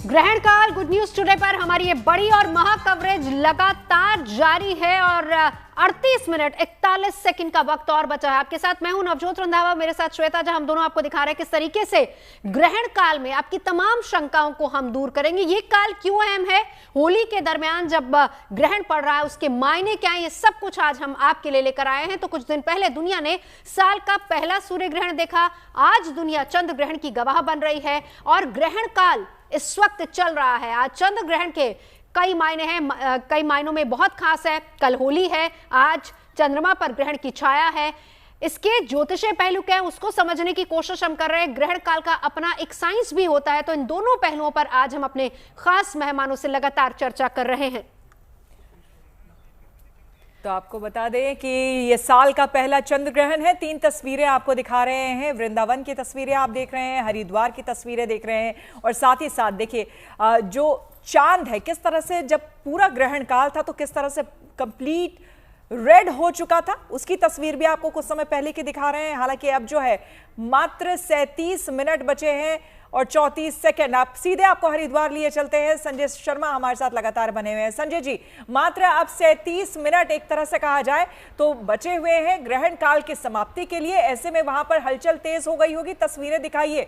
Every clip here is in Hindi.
ग्रहण काल गुड न्यूज टुडे पर हमारी ये बड़ी और महा कवरेज लगातार जारी है और 38 मिनट 41 सेकंड का वक्त और बचा है। आपके साथ मैं हूं नवजोत रंधावा, मेरे साथ श्वेता, जहां हम दोनों आपको दिखा रहे हैं किस तरीके से ग्रहण काल में आपकी तमाम शंकाओं को हम दूर करेंगे। ये काल क्यों अहम है, होली के दरमियान जब ग्रहण पड़ रहा है उसके मायने क्या है, ये सब कुछ आज हम आपके लिए लेकर आए हैं। तो कुछ दिन पहले दुनिया ने साल का पहला सूर्य ग्रहण देखा, आज दुनिया चंद्र ग्रहण की गवाह बन रही है और ग्रहण काल इस वक्त चल रहा है। आज चंद्र ग्रहण के कई मायने हैं, कई मायनों में बहुत खास है। कल होली है, आज चंद्रमा पर ग्रहण की छाया है। इसके ज्योतिषीय पहलू क्या है उसको समझने की कोशिश हम कर रहे हैं। ग्रहण काल का अपना एक साइंस भी होता है, तो इन दोनों पहलुओं पर आज हम अपने खास मेहमानों से लगातार चर्चा कर रहे हैं। तो आपको बता दें कि ये साल का पहला चंद्र ग्रहण है। 3 तस्वीरें आपको दिखा रहे हैं। वृंदावन की तस्वीरें आप देख रहे हैं, हरिद्वार की तस्वीरें देख रहे हैं और साथ ही साथ देखिए जो चांद है किस तरह से जब पूरा ग्रहण काल था तो किस तरह से कंप्लीट रेड हो चुका था, उसकी तस्वीर भी आपको कुछ समय पहले की दिखा रहे हैं। हालांकि अब जो है मात्र 37 मिनट बचे हैं और 34 सेकंड। आप सीधे आपको हरिद्वार लिए चलते हैं। संजय शर्मा हमारे साथ लगातार बने हुए हैं। संजय जी, मात्र अब 37 मिनट एक तरह से कहा जाए तो बचे हुए हैं ग्रहण काल की समाप्ति के लिए। ऐसे में वहां पर हलचल तेज हो गई होगी, तस्वीरें दिखाइए।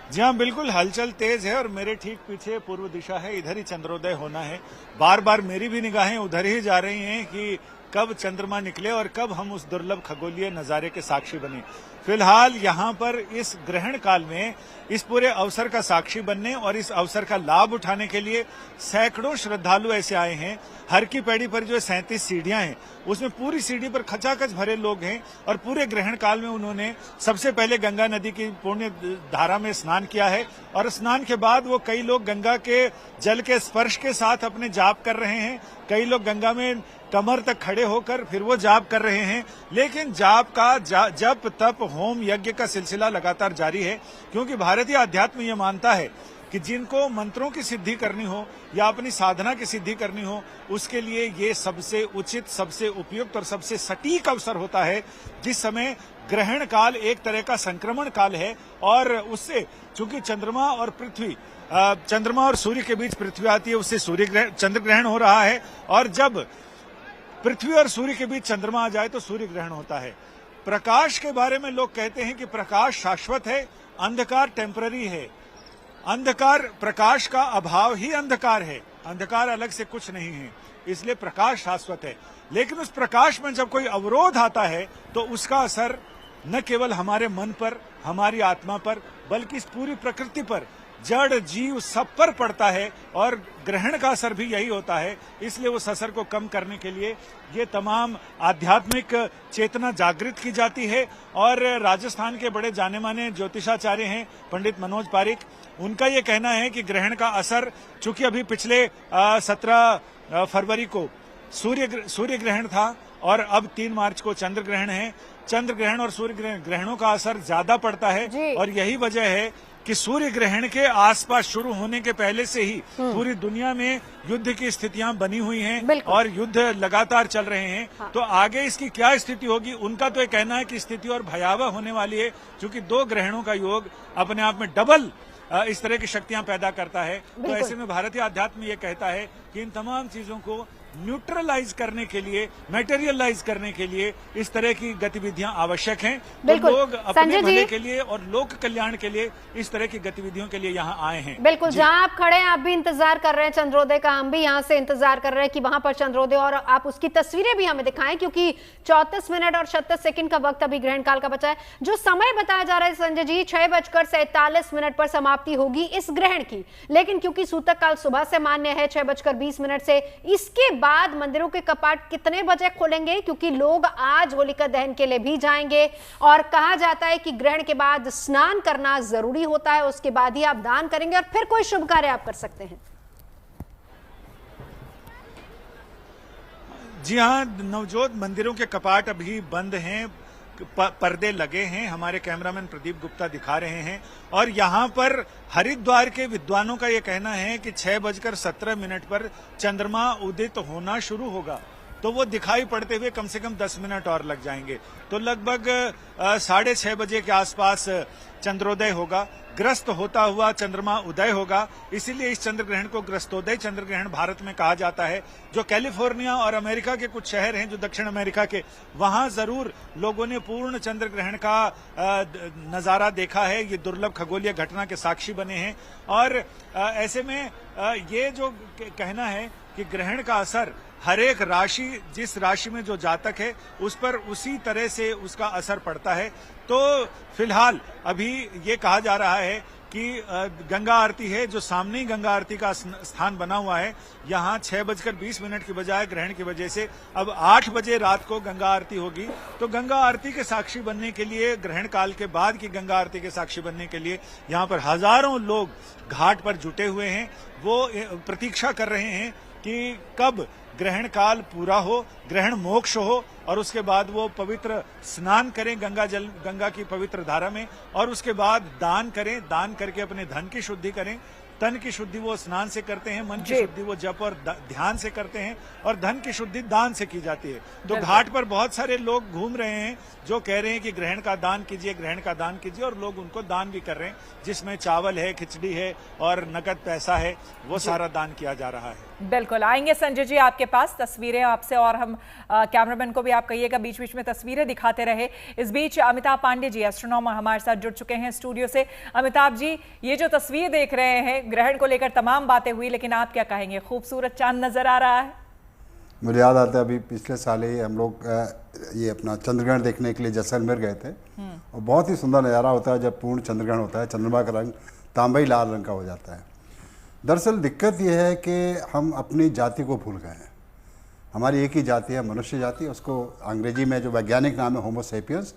जी हाँ, बिल्कुल हलचल तेज है और मेरे ठीक पीछे पूर्व दिशा है, इधर ही चंद्रोदय होना है। बार बार मेरी भी निगाहें उधर ही जा रही हैं कि कब चंद्रमा निकले और कब हम उस दुर्लभ खगोलीय नजारे के साक्षी बने। फिलहाल यहाँ पर इस ग्रहण काल में इस पूरे अवसर का साक्षी बनने और इस अवसर का लाभ उठाने के लिए सैकड़ों श्रद्धालु ऐसे आए हैं। हर की पैड़ी पर जो 37 सीढ़ियां हैं उसमें पूरी सीढ़ी पर खचाखच भरे लोग हैं और पूरे ग्रहण काल में उन्होंने सबसे पहले गंगा नदी की पुण्य धारा में स्नान किया है और स्नान के बाद वो कई लोग गंगा के जल के स्पर्श के साथ अपने जाप कर रहे हैं। कई लोग गंगा में कमर तक खड़े होकर फिर वो जाप कर रहे हैं। लेकिन जाप का जप तप होम यज्ञ का सिलसिला लगातार जारी है, क्योंकि भारतीय अध्यात्म ये मानता है कि जिनको मंत्रों की सिद्धि करनी हो या अपनी साधना की सिद्धि करनी हो उसके लिए ये सबसे उचित, सबसे उपयुक्त और सबसे सटीक अवसर होता है, जिस समय ग्रहण काल एक तरह का संक्रमण काल है। और उससे चूंकि चंद्रमा और सूर्य के बीच पृथ्वी आती है, उससे चंद्र ग्रहण हो रहा है और जब पृथ्वी और सूर्य के बीच चंद्रमा आ जाए तो सूर्य ग्रहण होता है। प्रकाश के बारे में लोग कहते हैं कि प्रकाश शाश्वत है, अंधकार टेम्पररी है। अंधकार, प्रकाश का अभाव ही अंधकार है, अंधकार अलग से कुछ नहीं है, इसलिए प्रकाश शाश्वत है। लेकिन उस प्रकाश में जब कोई अवरोध आता है तो उसका असर न केवल हमारे मन पर, हमारी आत्मा पर, बल्कि इस पूरी प्रकृति पर, जड़ जीव सब पर पड़ता है और ग्रहण का असर भी यही होता है। इसलिए उस असर को कम करने के लिए ये तमाम आध्यात्मिक चेतना जागृत की जाती है। और राजस्थान के बड़े जाने माने ज्योतिषाचार्य हैं पंडित मनोज पारिक, उनका ये कहना है कि ग्रहण का असर, चूंकि अभी पिछले 17 फरवरी को सूर्य ग्रहण था और अब 3 मार्च को चंद्र ग्रहण है। चंद्र ग्रहण और सूर्य ग्रहणों का असर ज्यादा पड़ता है और यही वजह है कि सूर्य ग्रहण के आसपास शुरू होने के पहले से ही पूरी दुनिया में युद्ध की स्थितियां बनी हुई हैं और युद्ध लगातार चल रहे हैं। हाँ। तो आगे इसकी क्या स्थिति होगी, उनका तो ये कहना है कि स्थिति और भयावह होने वाली है, क्योंकि 2 ग्रहणों का योग अपने आप में डबल इस तरह की शक्तियां पैदा करता है। तो ऐसे में भारतीय अध्यात्म ये कहता है कि इन तमाम चीजों को न्यूट्रलाइज करने के लिए, मटेरियलाइज करने के लिए इस तरह की गतिविधियां आवश्यक हैं। तो लोग अपने भले के लिए और लोक कल्याण के लिए इस तरह की गतिविधियों के लिए यहाँ आए हैं। बिल्कुल, जहां आप खड़े हैं आप भी इंतजार कर रहे हैं चंद्रोदय का, हम भी यहाँ से इंतजार कर रहे हैं कि वहां पर चंद्रोदय और आप उसकी तस्वीरें भी हमें दिखाएं, क्योंकि 34 मिनट और 36 सेकंड का वक्त अभी ग्रहण काल का बचा है। जो समय बताया जा रहा है संजय जी, 6:47 पर समाप्ति होगी इस ग्रहण की, लेकिन क्योंकि सूतक काल सुबह से मान्य है 6:20 से, इसके बाद मंदिरों के कपाट कितने बजे खोलेंगे, क्योंकि लोग आज होलिका दहन के लिए भी जाएंगे और कहा जाता है कि ग्रहण के बाद स्नान करना जरूरी होता है, उसके बाद ही आप दान करेंगे और फिर कोई शुभ कार्य आप कर सकते हैं। जी हाँ नवजोत, मंदिरों के कपाट अभी बंद हैं, पर्दे लगे हैं, हमारे कैमरामैन प्रदीप गुप्ता दिखा रहे हैं। और यहाँ पर हरिद्वार के विद्वानों का यह कहना है कि 6:17 पर चंद्रमा उदित होना शुरू होगा। तो वो दिखाई पड़ते हुए कम से कम 10 मिनट और लग जाएंगे। तो लगभग 6:30 बजे के आसपास चंद्रोदय होगा। ग्रस्त होता हुआ चंद्रमा उदय होगा, इसीलिए इस चंद्र ग्रहण को ग्रस्तोदय चंद्र ग्रहण भारत में कहा जाता है। जो कैलिफोर्निया और अमेरिका के कुछ शहर हैं जो दक्षिण अमेरिका के, वहां जरूर लोगों ने पूर्ण चंद्र ग्रहण का नजारा देखा है। ये दुर्लभ खगोलीय घटना के साक्षी बने हैं। और ऐसे में ये जो कहना है कि ग्रहण का असर हर एक राशि, जिस राशि में जो जातक है उस पर उसी तरह से उसका असर पड़ता है। तो फिलहाल अभी ये कहा जा रहा है कि गंगा आरती है, जो सामने ही गंगा आरती का स्थान बना हुआ है, यहाँ 6:20 की बजाय ग्रहण की वजह से अब 8 बजे रात को गंगा आरती होगी। तो गंगा आरती के साक्षी बनने के लिए, ग्रहण काल के बाद की गंगा आरती के साक्षी बनने के लिए यहाँ पर हजारों लोग घाट पर जुटे हुए हैं। वो प्रतीक्षा कर रहे हैं कि कब ग्रहण काल पूरा हो, ग्रहण मोक्ष हो और उसके बाद वो पवित्र स्नान करें गंगा की पवित्र धारा में, और उसके बाद दान करें। दान करके अपने धन की शुद्धि करें। तन की शुद्धि वो स्नान से करते हैं, मन की शुद्धि वो जप और ध्यान से करते हैं, और धन की शुद्धि दान से की जाती है। तो घाट पर बहुत सारे लोग घूम रहे हैं जो कह रहे हैं कि ग्रहण का दान कीजिए, ग्रहण का दान कीजिए, और लोग उनको दान भी कर रहे हैं, जिसमें चावल है, खिचड़ी है और नकद पैसा है, वो सारा दान किया जा रहा है। बिल्कुल, आएंगे संजय जी आपके पास तस्वीरें आपसे, और हम कैमरामैन को भी आप कहिएगा बीच बीच में तस्वीरें दिखाते रहे। इस बीच अमिताभ पांडे जी एस्ट्रोनॉमर हमारे साथ जुड़ चुके हैं स्टूडियो से। अमिताभ जी, ये जो तस्वीर देख रहे हैं, ग्रहण को लेकर तमाम बातें हुई, लेकिन आप क्या कहेंगे? खूबसूरत चांद नजर आ रहा है। मुझे याद आता है अभी पिछले साल ही हम लोग ये अपना चंद्रग्रहण देखने के लिए जैसलमेर गए थे, और बहुत ही सुंदर नज़ारा होता है जब पूर्ण चंद्रग्रहण होता है। चंद्रमा का रंग तांबई लाल रंग का हो जाता है। दरअसल दिक्कत यह है कि हम अपनी जाति को भूल गए हैं। हमारी एक ही जाति है, मनुष्य जाति। उसको अंग्रेजी में जो वैज्ञानिक नाम है होमो सेपियंस,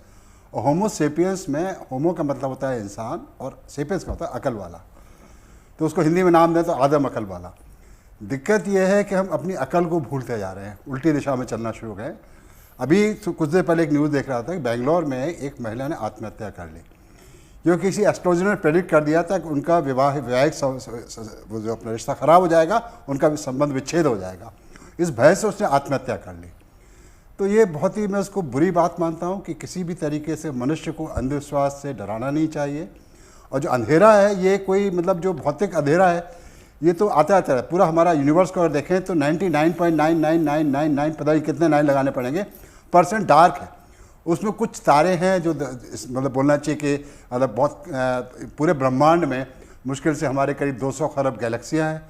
और होमो सेपियंस में होमो का मतलब होता है इंसान और सेपियंस का होता है अकल वाला। तो उसको हिंदी में नाम दें तो आदम अकल वाला। दिक्कत यह है कि हम अपनी अकल को भूलते जा रहे हैं, उल्टी दिशा में चलना शुरू हो गए। अभी कुछ देर पहले एक न्यूज़ देख रहा था कि बेंगलोर में एक महिला ने आत्महत्या कर ली, क्योंकि किसी एस्ट्रोलॉजर ने प्रेडिक्ट कर दिया था कि उनका वैवाहिक जो अपना रिश्ता खराब हो जाएगा, उनका संबंध विच्छेद हो जाएगा। इस भय से उसने आत्महत्या कर ली। तो ये बहुत ही, मैं उसको बुरी बात मानता हूँ कि किसी भी तरीके से मनुष्य को अंधविश्वास से डराना नहीं चाहिए। और जो अंधेरा है, ये कोई मतलब जो भौतिक अंधेरा है, ये तो आता है। पूरा हमारा यूनिवर्स को अगर देखें तो 99.99999 पता नहीं कितने 9 लगाने पड़ेंगे % डार्क है। उसमें कुछ तारे हैं जो मतलब बोलना चाहिए कि मतलब बहुत पूरे ब्रह्मांड में मुश्किल से हमारे करीब 200 खरब गैलेक्सियाँ हैं,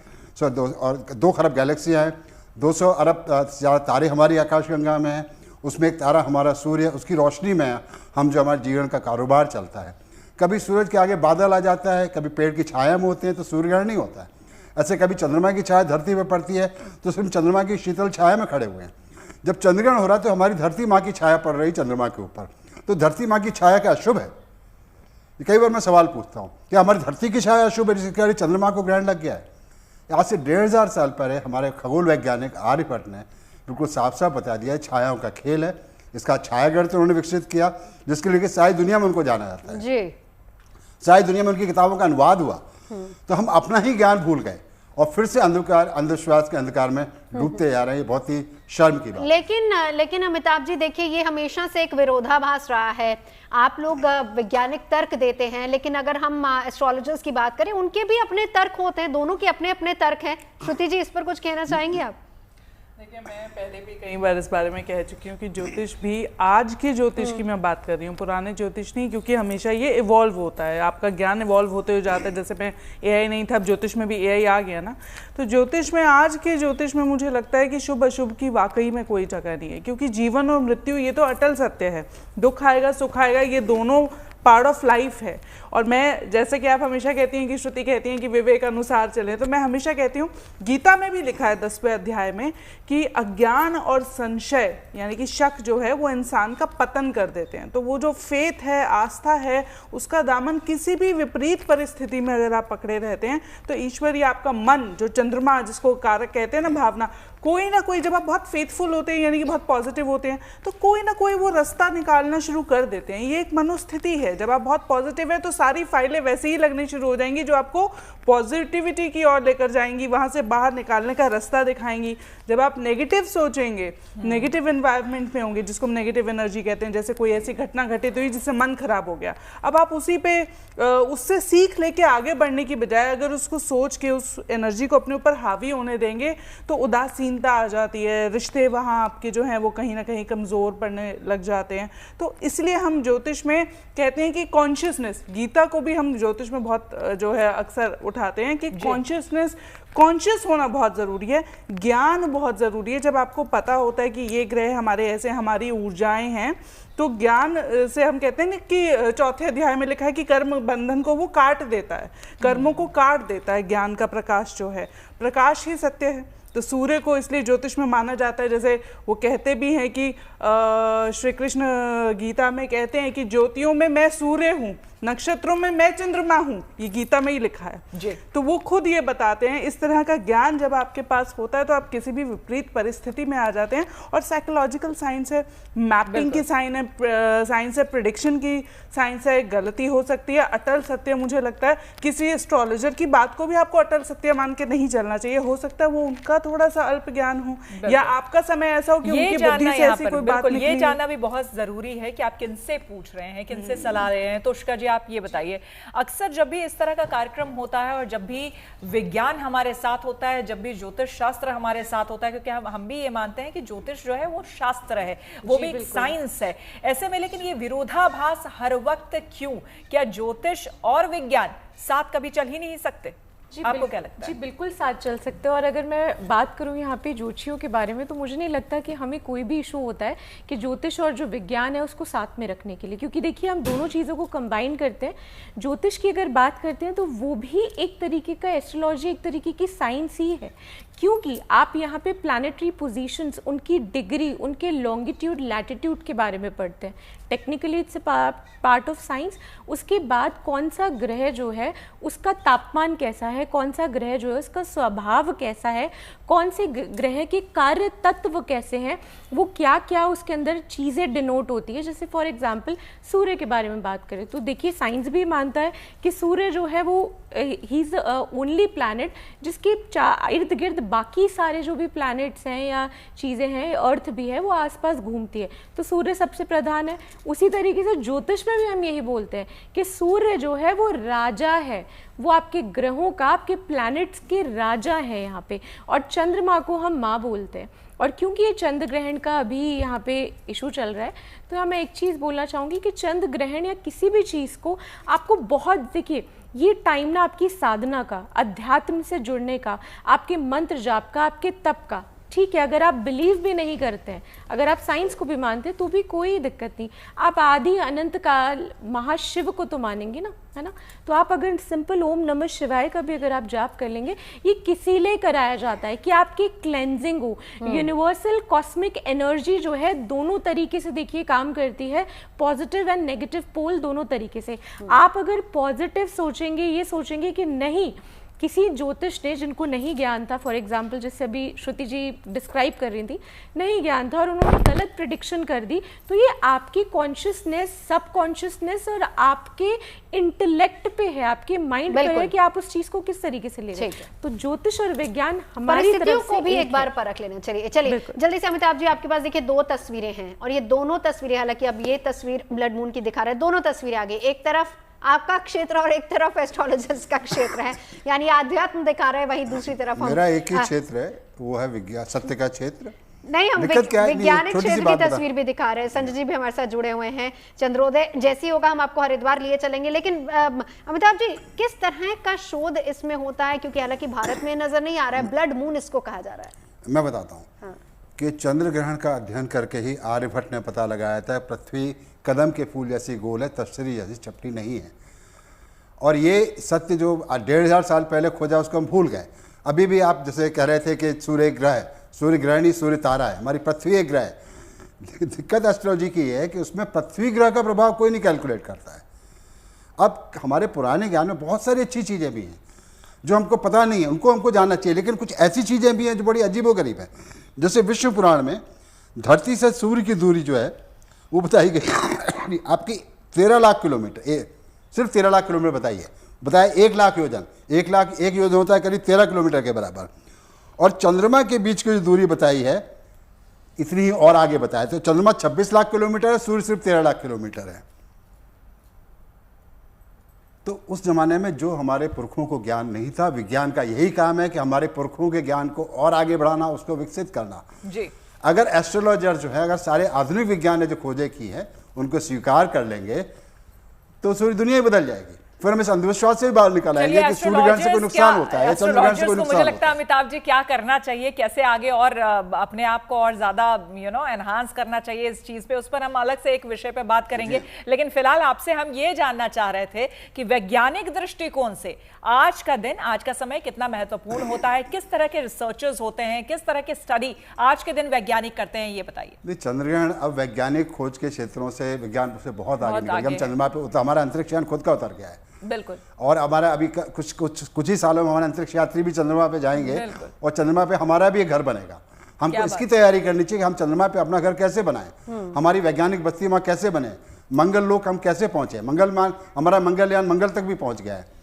और 2 खरब गैलेक्सियाँ हैं। 200 अरब ज़्यादा तारे हमारी आकाशगंगा में हैं। उसमें एक तारा हमारा सूर्य, उसकी रोशनी में हम जो हमारे जीवन का कारोबार चलता है। कभी सूरज के आगे बादल आ जाता है, कभी पेड़ की छाया में होते हैं तो सूर्यग्रहण नहीं होता है। ऐसे कभी चंद्रमा की छाया धरती पर पड़ती है तो सिर्फ चंद्रमा की शीतल छाया में खड़े हुए हैं। जब चंद्रग्रहण हो रहा है तो हमारी धरती माँ की छाया पड़ रही चंद्रमा के ऊपर, तो धरती माँ की छाया क्या अशुभ है? कई बार मैं सवाल पूछता हूँ कि हमारी धरती की छाया अशुभ है जिसके चंद्रमा को ग्रहण लग गया है? आज से 1500 साल पहले हमारे खगोल वैज्ञानिक आर्यभट्ट ने बिल्कुल साफ साफ बता दिया है, छायाओं का खेल है। इसका छायागणित उन्होंने विकसित किया, जिसके लिए सारी दुनिया में उनको जाना जाता है जी। सारी दुनिया में उनकी किताबों का अनुवाद हुआ। तो हम अपना ही ज्ञान भूल गए और फिर से अंधविश्वास के अंधकार में डूबते जा रहे हैं। बहुत ही शर्म की बात। लेकिन अमिताभ जी देखिए, ये हमेशा से एक विरोधाभास रहा है। आप लोग वैज्ञानिक तर्क देते हैं, लेकिन अगर हम एस्ट्रोलॉजर्स की बात करें, उनके भी अपने तर्क होते हैं, दोनों के अपने अपने तर्क हैं। श्रुति जी, इस पर कुछ कहना चाहेंगे आप? देखिए, मैं पहले भी कई बार इस बारे में कह चुकी हूँ कि ज्योतिष भी, आज के ज्योतिष की मैं बात कर रही हूँ, पुराने ज्योतिष नहीं, क्योंकि हमेशा ये इवॉल्व होता है, आपका ज्ञान इवॉल्व होते हुए जाता है। जैसे मैं एआई नहीं था, अब ज्योतिष में भी एआई आ गया ना। तो ज्योतिष में, आज के ज्योतिष में मुझे लगता है कि शुभ अशुभ की वाकई में कोई जगह नहीं है, क्योंकि जीवन और मृत्यु ये तो अटल सत्य है। दुख आएगा, सुख आएगा, ये दोनों पार्ट ऑफ लाइफ है। और मैं, जैसे कि आप हमेशा कहती हैं कि श्रुति कहती हैं कि विवेक अनुसार चलें, तो मैं हमेशा कहती हूँ, गीता में भी लिखा है 10वें अध्याय में कि अज्ञान और संशय यानी कि शक जो है वो इंसान का पतन कर देते हैं। तो वो जो फेथ है, आस्था है, उसका दामन किसी भी विपरीत परिस्थिति में अगर आप पकड़े रहते हैं तो ईश्वर या आपका मन, जो चंद्रमा जिसको कारक कहते हैं ना, भावना, कोई ना कोई, जब आप बहुत फेथफुल होते हैं यानी कि बहुत पॉजिटिव होते हैं, तो कोई ना कोई वो रास्ता निकालना शुरू कर देते हैं। ये एक मनोस्थिति है। जब आप बहुत पॉजिटिव है तो सारी फाइलें वैसे ही लगनी शुरू हो जाएंगी जो आपको पॉजिटिविटी की ओर लेकर जाएंगी, वहाँ से बाहर निकालने का रास्ता दिखाएंगी। जब आप नेगेटिव सोचेंगे, नेगेटिव एनवायरनमेंट में होंगे, जिसको हम नेगेटिव एनर्जी कहते हैं, जैसे कोई ऐसी घटना घटित हुई जिससे मन खराब हो गया, अब आप उसी पे उससे सीख लेके आगे बढ़ने की बजाय अगर उसको सोच के उस एनर्जी को अपने ऊपर हावी होने देंगे तो उदासीनता आ जाती है, रिश्ते वहाँ आपके जो हैं वो कहीं ना कहीं कमज़ोर पड़ने लग जाते हैं। तो इसलिए हम ज्योतिष में कहते हैं कि कॉन्शियसनेस, गीता को भी हम ज्योतिष में बहुत जो है अक्सर उठाते हैं कि कॉन्शियस होना बहुत ज़रूरी है, ज्ञान बहुत ज़रूरी है। जब आपको पता होता है कि ये ग्रह हमारे ऐसे, हमारी ऊर्जाएं हैं, तो ज्ञान से हम कहते हैं कि चौथे अध्याय में लिखा है कि कर्म बंधन को वो काट देता है, कर्मों को काट देता है। ज्ञान का प्रकाश जो है, प्रकाश ही सत्य है। तो सूर्य को इसलिए ज्योतिष में माना जाता है, जैसे वो कहते भी हैं कि श्री कृष्ण गीता में कहते हैं कि ज्योतियों में मैं सूर्य हूँ, नक्षत्रों में मैं चंद्रमा हूँ, ये गीता में ही लिखा है जी। तो वो खुद ये बताते हैं। इस तरह का ज्ञान जब आपके पास होता है तो आप किसी भी विपरीत परिस्थिति में आ जाते हैं। और साइकोलॉजिकल साइंस है, मैपिंग की साइंस है, प्रिडिक्शन की साइंस है। गलती हो सकती है, अटल सत्य, मुझे लगता है किसी एस्ट्रोलॉजर की बात को भी आपको अटल सत्य मान के नहीं चलना चाहिए। हो सकता है वो उनका थोड़ा सा अल्प ज्ञान हो, या आपका समय ऐसा हो कि उनकी बुद्धि से ऐसी कोई बात ये जानना भी बहुत जरूरी है कि आप किनसे पूछ रहे हैं, किनसे सलाह रहे हैं। तो उष्का जी, आप ये बताइए, अक्सर जब भी इस तरह का कार्यक्रम होता है और जब भी विज्ञान हमारे साथ होता है, जब भी ज्योतिष शास्त्र हमारे साथ होता है, क्योंकि हम भी ये मानते हैं कि ज्योतिष जो है वो शास्त्र है, वो भी एक साइंस है ऐसे में, लेकिन ये विरोधाभास हर वक्त क्यों? क्या ज्योतिष और विज्ञान साथ कभी चल ही नहीं सकते? आपको क्या लगता है? जी बिल्कुल साथ चल सकते हैं। और अगर मैं बात करूं यहाँ पे ज्योतिषियों के बारे में, तो मुझे नहीं लगता कि हमें कोई भी इशू होता है कि ज्योतिष और जो विज्ञान है उसको साथ में रखने के लिए, क्योंकि देखिए हम दोनों चीज़ों को कंबाइन करते हैं। ज्योतिष की अगर बात करते हैं तो वो भी एक तरीके का एस्ट्रोलॉजी, एक तरीके की साइंस ही है, क्योंकि आप यहाँ पे प्लैनेटरी पोजीशंस, उनकी डिग्री, उनके लॉन्गिट्यूड लैटिट्यूड के बारे में पढ़ते हैं। Technically it's part of science. उसके बाद कौन सा ग्रह जो है उसका तापमान कैसा है, कौन सा ग्रह जो है उसका स्वभाव कैसा है, कौन से ग्रह के कार्य तत्व कैसे हैं, वो क्या क्या उसके अंदर चीज़ें डिनोट होती है। जैसे फॉर एग्जांपल सूर्य के बारे में बात करें तो देखिए साइंस भी मानता है कि सूर्य जो है वो ही इज़ ओनली प्लैनेट जिसके इर्द गिर्द बाकी सारे जो भी प्लैनेट्स हैं या चीज़ें हैं, अर्थ भी है, वो आसपास घूमती है। तो सूर्य सबसे प्रधान है। उसी तरीके से ज्योतिष में भी हम यही बोलते हैं कि सूर्य जो है वो राजा है, वो आपके ग्रहों का, आपके प्लैनेट्स के राजा है यहाँ पे। और चंद्रमा को हम माँ बोलते हैं। और क्योंकि ये चंद्र ग्रहण का अभी यहाँ पे इशू चल रहा है, तो यहाँ मैं एक चीज़ बोलना चाहूँगी कि चंद्र ग्रहण या किसी भी चीज़ को आपको बहुत, देखिए ये टाइम ना आपकी साधना का, अध्यात्म से जुड़ने का, आपके मंत्र जाप का, आपके तप का, ठीक है। अगर आप बिलीव भी नहीं करते हैं, अगर आप साइंस को भी मानते हैं तो भी कोई दिक्कत नहीं। आप आदि अनंत काल महाशिव को तो मानेंगे ना, है ना। तो आप अगर सिंपल ओम नमः शिवाय का भी अगर आप जाप कर लेंगे, ये किसी लिए कराया जाता है कि आपकी क्लेंजिंग हो। यूनिवर्सल कॉस्मिक एनर्जी जो है दोनों तरीके से देखिए काम करती है, पॉजिटिव एंड नेगेटिव पोल दोनों तरीके से। आप अगर पॉजिटिव सोचेंगे, ये सोचेंगे कि नहीं, किसी ज्योतिष ने, जिनको नहीं ज्ञान था, फॉर एग्जांपल जैसे अभी श्रुति जी डिस्क्राइब कर रही थी, नहीं ज्ञान था और उन्होंने गलत प्रिडिक्शन कर दी, तो ये आपकी कॉन्शियसनेस, सब कॉन्शियसनेस और आपके इंटेलेक्ट पे है, आपके माइंड पे है कि आप उस चीज को किस तरीके से ले रहे हैं। तो ज्योतिष और विज्ञान हमारी तरफ से को भी एक बार परख लेना। चलिए जल्दी से अमिताभ जी, आपके पास देखिए 2 तस्वीरें हैं और ये दोनों तस्वीरें, हालांकि अब ये तस्वीर ब्लड मून की दिखा रहा है, दोनों तस्वीरें आगे, एक तरफ आपका क्षेत्र और एक तरफ एस्ट्रोलॉजिस्ट का क्षेत्र है, यानी आध्यात्म दिखा रहे हैं, वहीं दूसरी तरफ मेरा एक ही क्षेत्र है, वो है विज्ञान, सत्य का क्षेत्र। नहीं, हम वैज्ञानिक क्षेत्र की तस्वीर भी दिखा रहे हैं। संजय जी भी हमारे साथ जुड़े हुए हैं। चंद्रोदय जैसी होगा हम आपको हरिद्वार लिए चलेंगे, लेकिन अमिताभ जी किस तरह का शोध इसमें होता है, क्योंकि हालांकि भारत में नजर नहीं आ रहा है, ब्लड मून इसको कहा जा रहा है। मैं बताता हूँ कि चंद्र ग्रहण का अध्ययन करके ही आर्यभट्ट ने पता लगाया था पृथ्वी कदम के फूल जैसी गोल है, तस्वीर जैसी चपटी नहीं है। और ये सत्य जो 1500 साल पहले खोजा उसको हम भूल गए। अभी भी आप जैसे कह रहे थे कि सूर्य ग्रह, सूर्य ग्रह नहीं, सूर्य तारा है, हमारी पृथ्वी एक ग्रह है। दिक्कत एस्ट्रोलॉजी की है कि उसमें पृथ्वी ग्रह का प्रभाव कोई नहीं कैलकुलेट करता है। अब हमारे पुराने ज्ञान में बहुत सारी अच्छी चीज़ें भी हैं, जो हमको पता नहीं है, उनको हमको जानना चाहिए। लेकिन कुछ ऐसी चीज़ें भी हैं जो बड़ी अजीबोगरीब है। जैसे विश्व पुराण में धरती से सूर्य की दूरी जो है वो बताई गई आपकी 13 लाख किलोमीटर, सिर्फ 13 लाख किलोमीटर बताया 1 लाख योजन, 1 लाख एक योजन होता है करीब 13 किलोमीटर के बराबर। और चंद्रमा के बीच की जो दूरी बताई है इतनी ही और आगे बताया। तो चंद्रमा 26 लाख किलोमीटर है, सूर्य सिर्फ 13 लाख किलोमीटर है। तो उस जमाने में जो हमारे पुरखों को ज्ञान नहीं था, विज्ञान का यही काम है कि हमारे पुरखों के ज्ञान को और आगे बढ़ाना, उसको विकसित करना। जी। अगर एस्ट्रोलॉजर जो है, अगर सारे आधुनिक विज्ञान ने जो खोजें की है उनको स्वीकार कर लेंगे तो पूरी दुनिया ही बदल जाएगी। फिर हम इस अंधविश्वास से भी बाहर निकल आएंगे कि सूर्य ग्रहण से कोई नुकसान होता है, चंद्र ग्रहण से कोई नुकसान मुझे होता लगता है अमिताभ जी क्या करना चाहिए, कैसे आगे और अपने आप को और ज्यादा एनहांस करना चाहिए इस चीज पे, उस पर हम अलग से एक विषय पे बात करेंगे। लेकिन फिलहाल आपसे हम ये जानना चाह रहे थे कि वैज्ञानिक दृष्टिकोण से आज का दिन, आज का समय कितना महत्वपूर्ण होता है, किस तरह के रिसर्चर्स होते हैं, किस तरह के स्टडी आज के दिन वैज्ञानिक करते हैं, ये बताइए। चंद्रग्रहण अब वैज्ञानिक खोज के क्षेत्रों से, विज्ञान से बहुत आगे निकल गया। हम चंद्रमा पे, हमारा अंतरिक्ष यान खुद का उतर गया है। बिल्कुल। और हमारा अभी कुछ ही सालों में हमारे अंतरिक्ष यात्री भी चंद्रमा पे जाएंगे और चंद्रमा पे हमारा भी एक घर बनेगा। हमको इसकी तैयारी करनी चाहिए कि हम चंद्रमा पे अपना घर कैसे बनाएं, हमारी वैज्ञानिक बस्ती वहां कैसे बने, मंगल लोक हम कैसे पहुंचे, हमारा मंगलयान मंगल तक भी पहुंच गया है।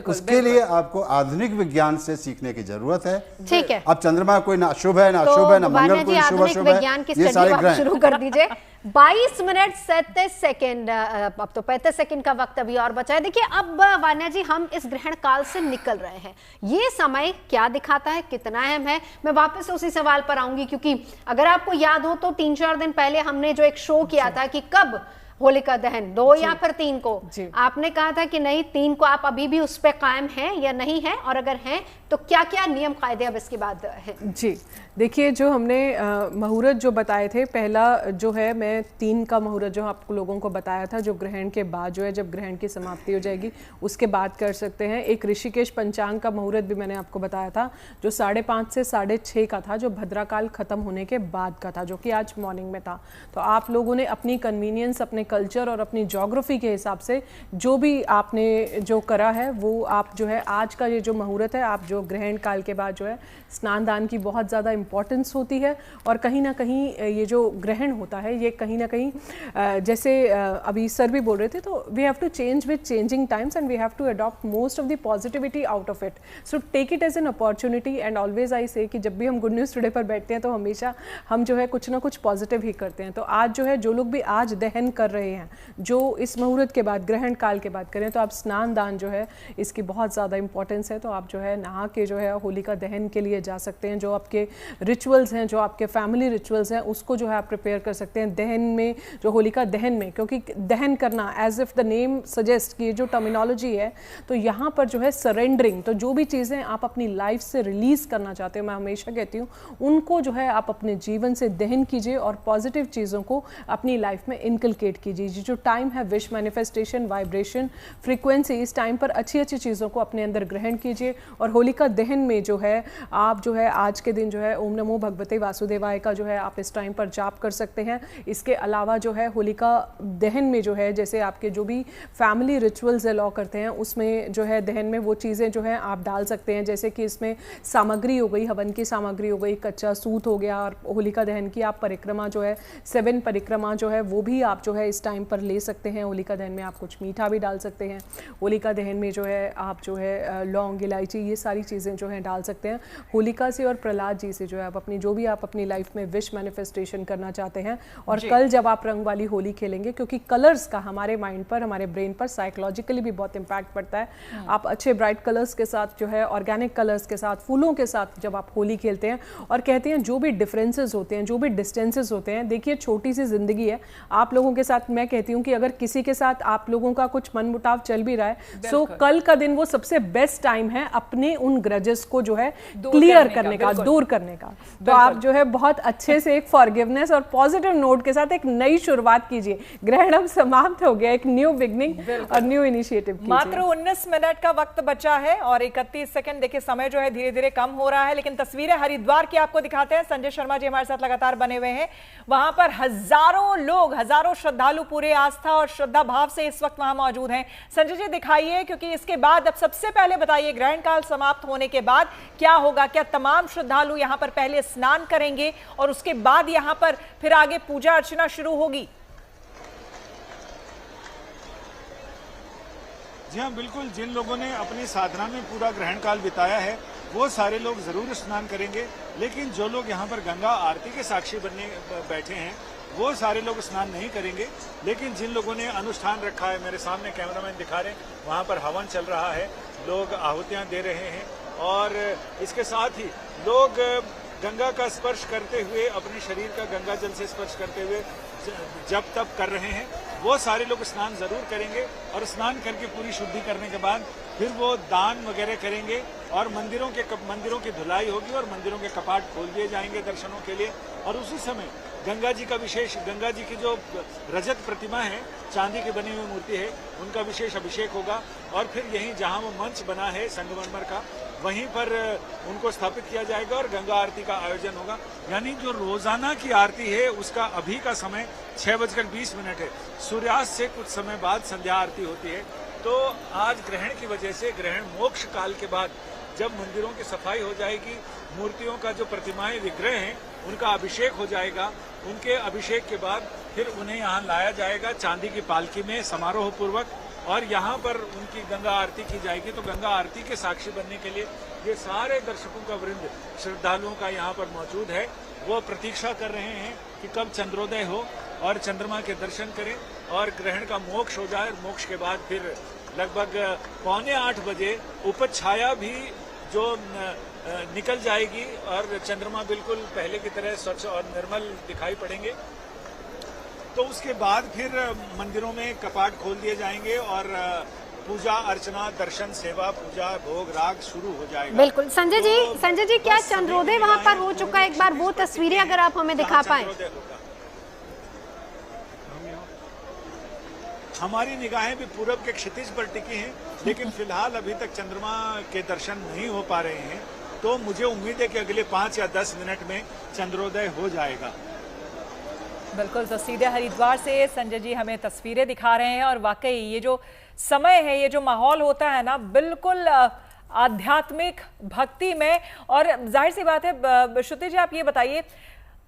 उसके लिए आपको आधुनिक विज्ञान से सीखने की जरूरत है। ठीक है। अब चंद्रमा कोई ना शुभ है, ना शुभ है, ना मंगल कोई शुभ है, ये सारे ग्रह शुरू कर दीजिए। 22 मिनट 37 सेकेंड, अब तो 35 सेकेंड का वक्त अभी और बचा है। देखिए अब वान्या जी, हम इस ग्रहण काल से निकल रहे हैं, ये समय क्या दिखाता है, कितना अहम है? मैं वापस उसी सवाल पर आऊंगी, क्योंकि अगर आपको याद हो तो 3-4 दिन पहले हमने जो एक शो किया था कि कब होलिका दहन, 2 या फिर 3 को, आपने कहा था कि नहीं 3 को आप अभी भी उस पर कायम हैं या नहीं है, और अगर हैं तो क्या क्या नियम कायदे अब इसके बाद है? जी देखिए, जो हमने मुहूर्त जो बताए थे, पहला जो है मैं 3 का मुहूर्त जो आप लोगों को बताया था, जो ग्रहण के बाद जो है, जब ग्रहण की समाप्ति हो जाएगी उसके बाद कर सकते हैं। एक ऋषिकेश पंचांग का मुहूर्त भी मैंने आपको बताया था, जो 5:30 से 6:30 का था, जो भद्राकाल खत्म होने के बाद का था, जो कि आज मॉर्निंग में था। तो आप लोगों ने अपनी कन्वीनियंस, अपने कल्चर और अपनी ज्योग्राफी के हिसाब से जो भी आपने जो करा है वो आप जो है आज का ये जो मुहूर्त है, आप जो ग्रहण काल के बाद जो है स्नान दान की बहुत ज़्यादा इम्पोर्टेंस होती है। और कहीं ना कहीं ये जो ग्रहण होता है ये कहीं ना कहीं जैसे अभी सर भी बोल रहे थे, तो we have to change with changing times and we have to adopt most of the positivity out of it. So take it as an opportunity and always I say कि जब भी हम गुड न्यूज़ टुडे पर बैठते हैं तो हमेशा हम जो है कुछ ना कुछ पॉजिटिव ही करते हैं। तो आज जो है जो लोग भी आज दहन कर रहे हैं, जो इस मुहूर्त के बाद, ग्रहण काल के बाद करें, तो आप स्नान दान जो है इसकी बहुत ज़्यादा इंपॉर्टेंस है। तो आप जो है नहा के जो है होलिका दहन के लिए जा सकते हैं। जो आपके रिचुअल्स हैं, जो आपके फैमिली रिचुअल्स हैं, उसको जो है आप प्रिपेयर कर सकते हैं दहन में, जो होलिका दहन में, क्योंकि दहन करना as if the name suggest कि जो टर्मिनोलॉजी है, तो यहाँ पर जो है सरेंडरिंग, तो जो भी चीज़ें आप अपनी लाइफ से रिलीज करना चाहते हो, मैं हमेशा कहती हूँ उनको जो है आप अपने जीवन से दहन कीजिए और पॉजिटिव चीज़ों को अपनी लाइफ में इनकलकेट कीजिए। जो टाइम है विश मैनिफेस्टेशन, वाइब्रेशन, फ्रीक्वेंसी, इस टाइम पर अच्छी अच्छी चीज़ों को अपने अंदर ग्रहण कीजिए। और होलिका दहन में जो है आप जो है आज के दिन जो है ओम नमो भगवते वासुदेवाय का जो है आप इस टाइम पर जाप कर सकते हैं। इसके अलावा जो है होलिका दहन में जो है जैसे आपके जो भी फैमिली रिचुअल्स अलाउ करते हैं उसमें जो है दहन में वो चीज़ें जो है आप डाल सकते हैं, जैसे कि इसमें सामग्री हो गई, हवन की सामग्री हो गई, कच्चा सूत हो गया, और होलिका दहन की आप परिक्रमा जो है 7 परिक्रमा जो है वो भी आप जो है इस टाइम पर ले सकते हैं। होलिका दहन में आप कुछ मीठा भी डाल सकते हैं। होलिका दहन में जो है आप जो है लौंग, इलायची, ये सारी चीज़ें जो है डाल सकते हैं। होलिका से और प्रहलाद जी से जो है आप अपनी जो भी आप अपनी लाइफ में विश मैनिफेस्टेशन करना चाहते हैं। और कल जब आप रंग वाली होली खेलेंगे, क्योंकि कलर्स का हमारे माइंड पर, हमारे ब्रेन पर साइकोलॉजिकली भी बहुत इम्पैक्ट पड़ता है। आप अच्छे ब्राइट कलर्स के साथ जो है ऑर्गेनिक कलर्स के साथ, फूलों के साथ जब आप होली खेलते हैं, और कहते हैं जो भी डिफरेंसेस होते हैं, जो भी डिस्टेंसेस होते हैं, देखिए छोटी सी जिंदगी है, आप लोगों के साथ मैं कहती हूँ कि अगर किसी के साथ आप लोगों का कुछ मनमुटाव चल भी रहा है, सो कल का दिन वो सबसे बेस्ट टाइम है अपने उन ग्रजेस को जो है क्लियर करने का, दूर करने का। तो आप जो है बहुत अच्छे से एक फॉरगिवनेस और पॉजिटिव नोट के साथ एक नई शुरुआत कीजिए। ग्रहण अब समाप्त हो गया, एक न्यू बिगनिंग और न्यू इनिशिएटिव कीजिए। मात्र 19 मिनट का वक्त बचा है और 31 सेकंड। देखिए समय जो है धीरे धीरे कम हो रहा है, लेकिन तस्वीरें हरिद्वार की आपको दिखाते हैं। संजय शर्मा जी हमारे साथ लगातार बने हुए हैं। वहां पर हजारों लोग, हजारों श्रद्धालु श्रद्धालु पूरे आस्था और श्रद्धा भाव से इस वक्त वहां मौजूद हैं। संजय जी दिखाइए, क्योंकि इसके बाद अब सबसे पहले बताइए, ग्रहण काल समाप्त होने के बाद क्या होगा? क्या तमाम श्रद्धालु यहां पर पहले स्नान करेंगे और उसके बाद यहां पर फिर आगे पूजा अर्चना शुरू होगी? जी हाँ, बिल्कुल। जिन लोगों ने अपनी साधना में पूरा ग्रहण काल बिताया है वो सारे लोग जरूर स्नान करेंगे, लेकिन जो लोग यहाँ पर गंगा आरती के साक्षी बनने बैठे हैं वो सारे लोग स्नान नहीं करेंगे। लेकिन जिन लोगों ने अनुष्ठान रखा है, मेरे सामने कैमरामैन दिखा रहे हैं, वहाँ पर हवन चल रहा है, लोग आहुतियाँ दे रहे हैं और इसके साथ ही लोग गंगा का स्पर्श करते हुए, अपने शरीर का गंगा जल से स्पर्श करते हुए जप तप कर रहे हैं, वो सारे लोग स्नान जरूर करेंगे और स्नान करके पूरी शुद्धि करने के बाद फिर वो दान वगैरह करेंगे और मंदिरों की धुलाई होगी और मंदिरों के कपाट खोल दिए जाएंगे दर्शनों के लिए। और उसी समय गंगा जी का विशेष, गंगा जी की जो रजत प्रतिमा है, चांदी की बनी हुई मूर्ति है, उनका विशेष अभिषेक होगा और फिर यहीं जहां वो मंच बना है संगमरमर का, वहीं पर उनको स्थापित किया जाएगा और गंगा आरती का आयोजन होगा। यानी जो रोजाना की आरती है उसका अभी का समय 6:20 है। सूर्यास्त से कुछ समय बाद संध्या आरती होती है। तो आज ग्रहण की वजह से, ग्रहण मोक्ष काल के बाद जब मंदिरों की सफाई हो जाएगी, मूर्तियों का जो प्रतिमाएं विग्रह हैं उनका अभिषेक हो जाएगा, उनके अभिषेक के बाद फिर उन्हें यहाँ लाया जाएगा चांदी की पालकी में समारोह पूर्वक और यहाँ पर उनकी गंगा आरती की जाएगी। तो गंगा आरती के साक्षी बनने के लिए ये सारे दर्शकों का वृंद, श्रद्धालुओं का यहाँ पर मौजूद है। वो प्रतीक्षा कर रहे हैं कि कब चंद्रोदय हो और चंद्रमा के दर्शन करें और ग्रहण का मोक्ष हो जाए। मोक्ष के बाद फिर लगभग 7:45 बजे उपज छाया भी जो निकल जाएगी और चंद्रमा बिल्कुल पहले की तरह स्वच्छ और निर्मल दिखाई पड़ेंगे। तो उसके बाद फिर मंदिरों में कपाट खोल दिए जाएंगे और पूजा अर्चना, दर्शन, सेवा, पूजा, भोग, राग शुरू हो जाएगा। बिल्कुल। संजय जी क्या चंद्रोदय वहां पर हो चुका है? एक बार वो तस्वीरें अगर आप हमें दिखा पाएं। हमारी निगाहें भी पूरब के क्षितिज पर टिकी हैं, लेकिन फिलहाल अभी तक चंद्रमा के दर्शन नहीं हो पा रहे हैं। तो मुझे उम्मीद है कि अगले 5 या 10 मिनट में चंद्रोदय हो जाएगा। बिल्कुल। तो सीधे हरिद्वार से संजय जी हमें तस्वीरें दिखा रहे हैं और वाकई ये जो समय है, ये जो माहौल होता है ना, बिल्कुल आध्यात्मिक, भक्ति में। और जाहिर सी बात है श्रुति जी, आप ये बताइए,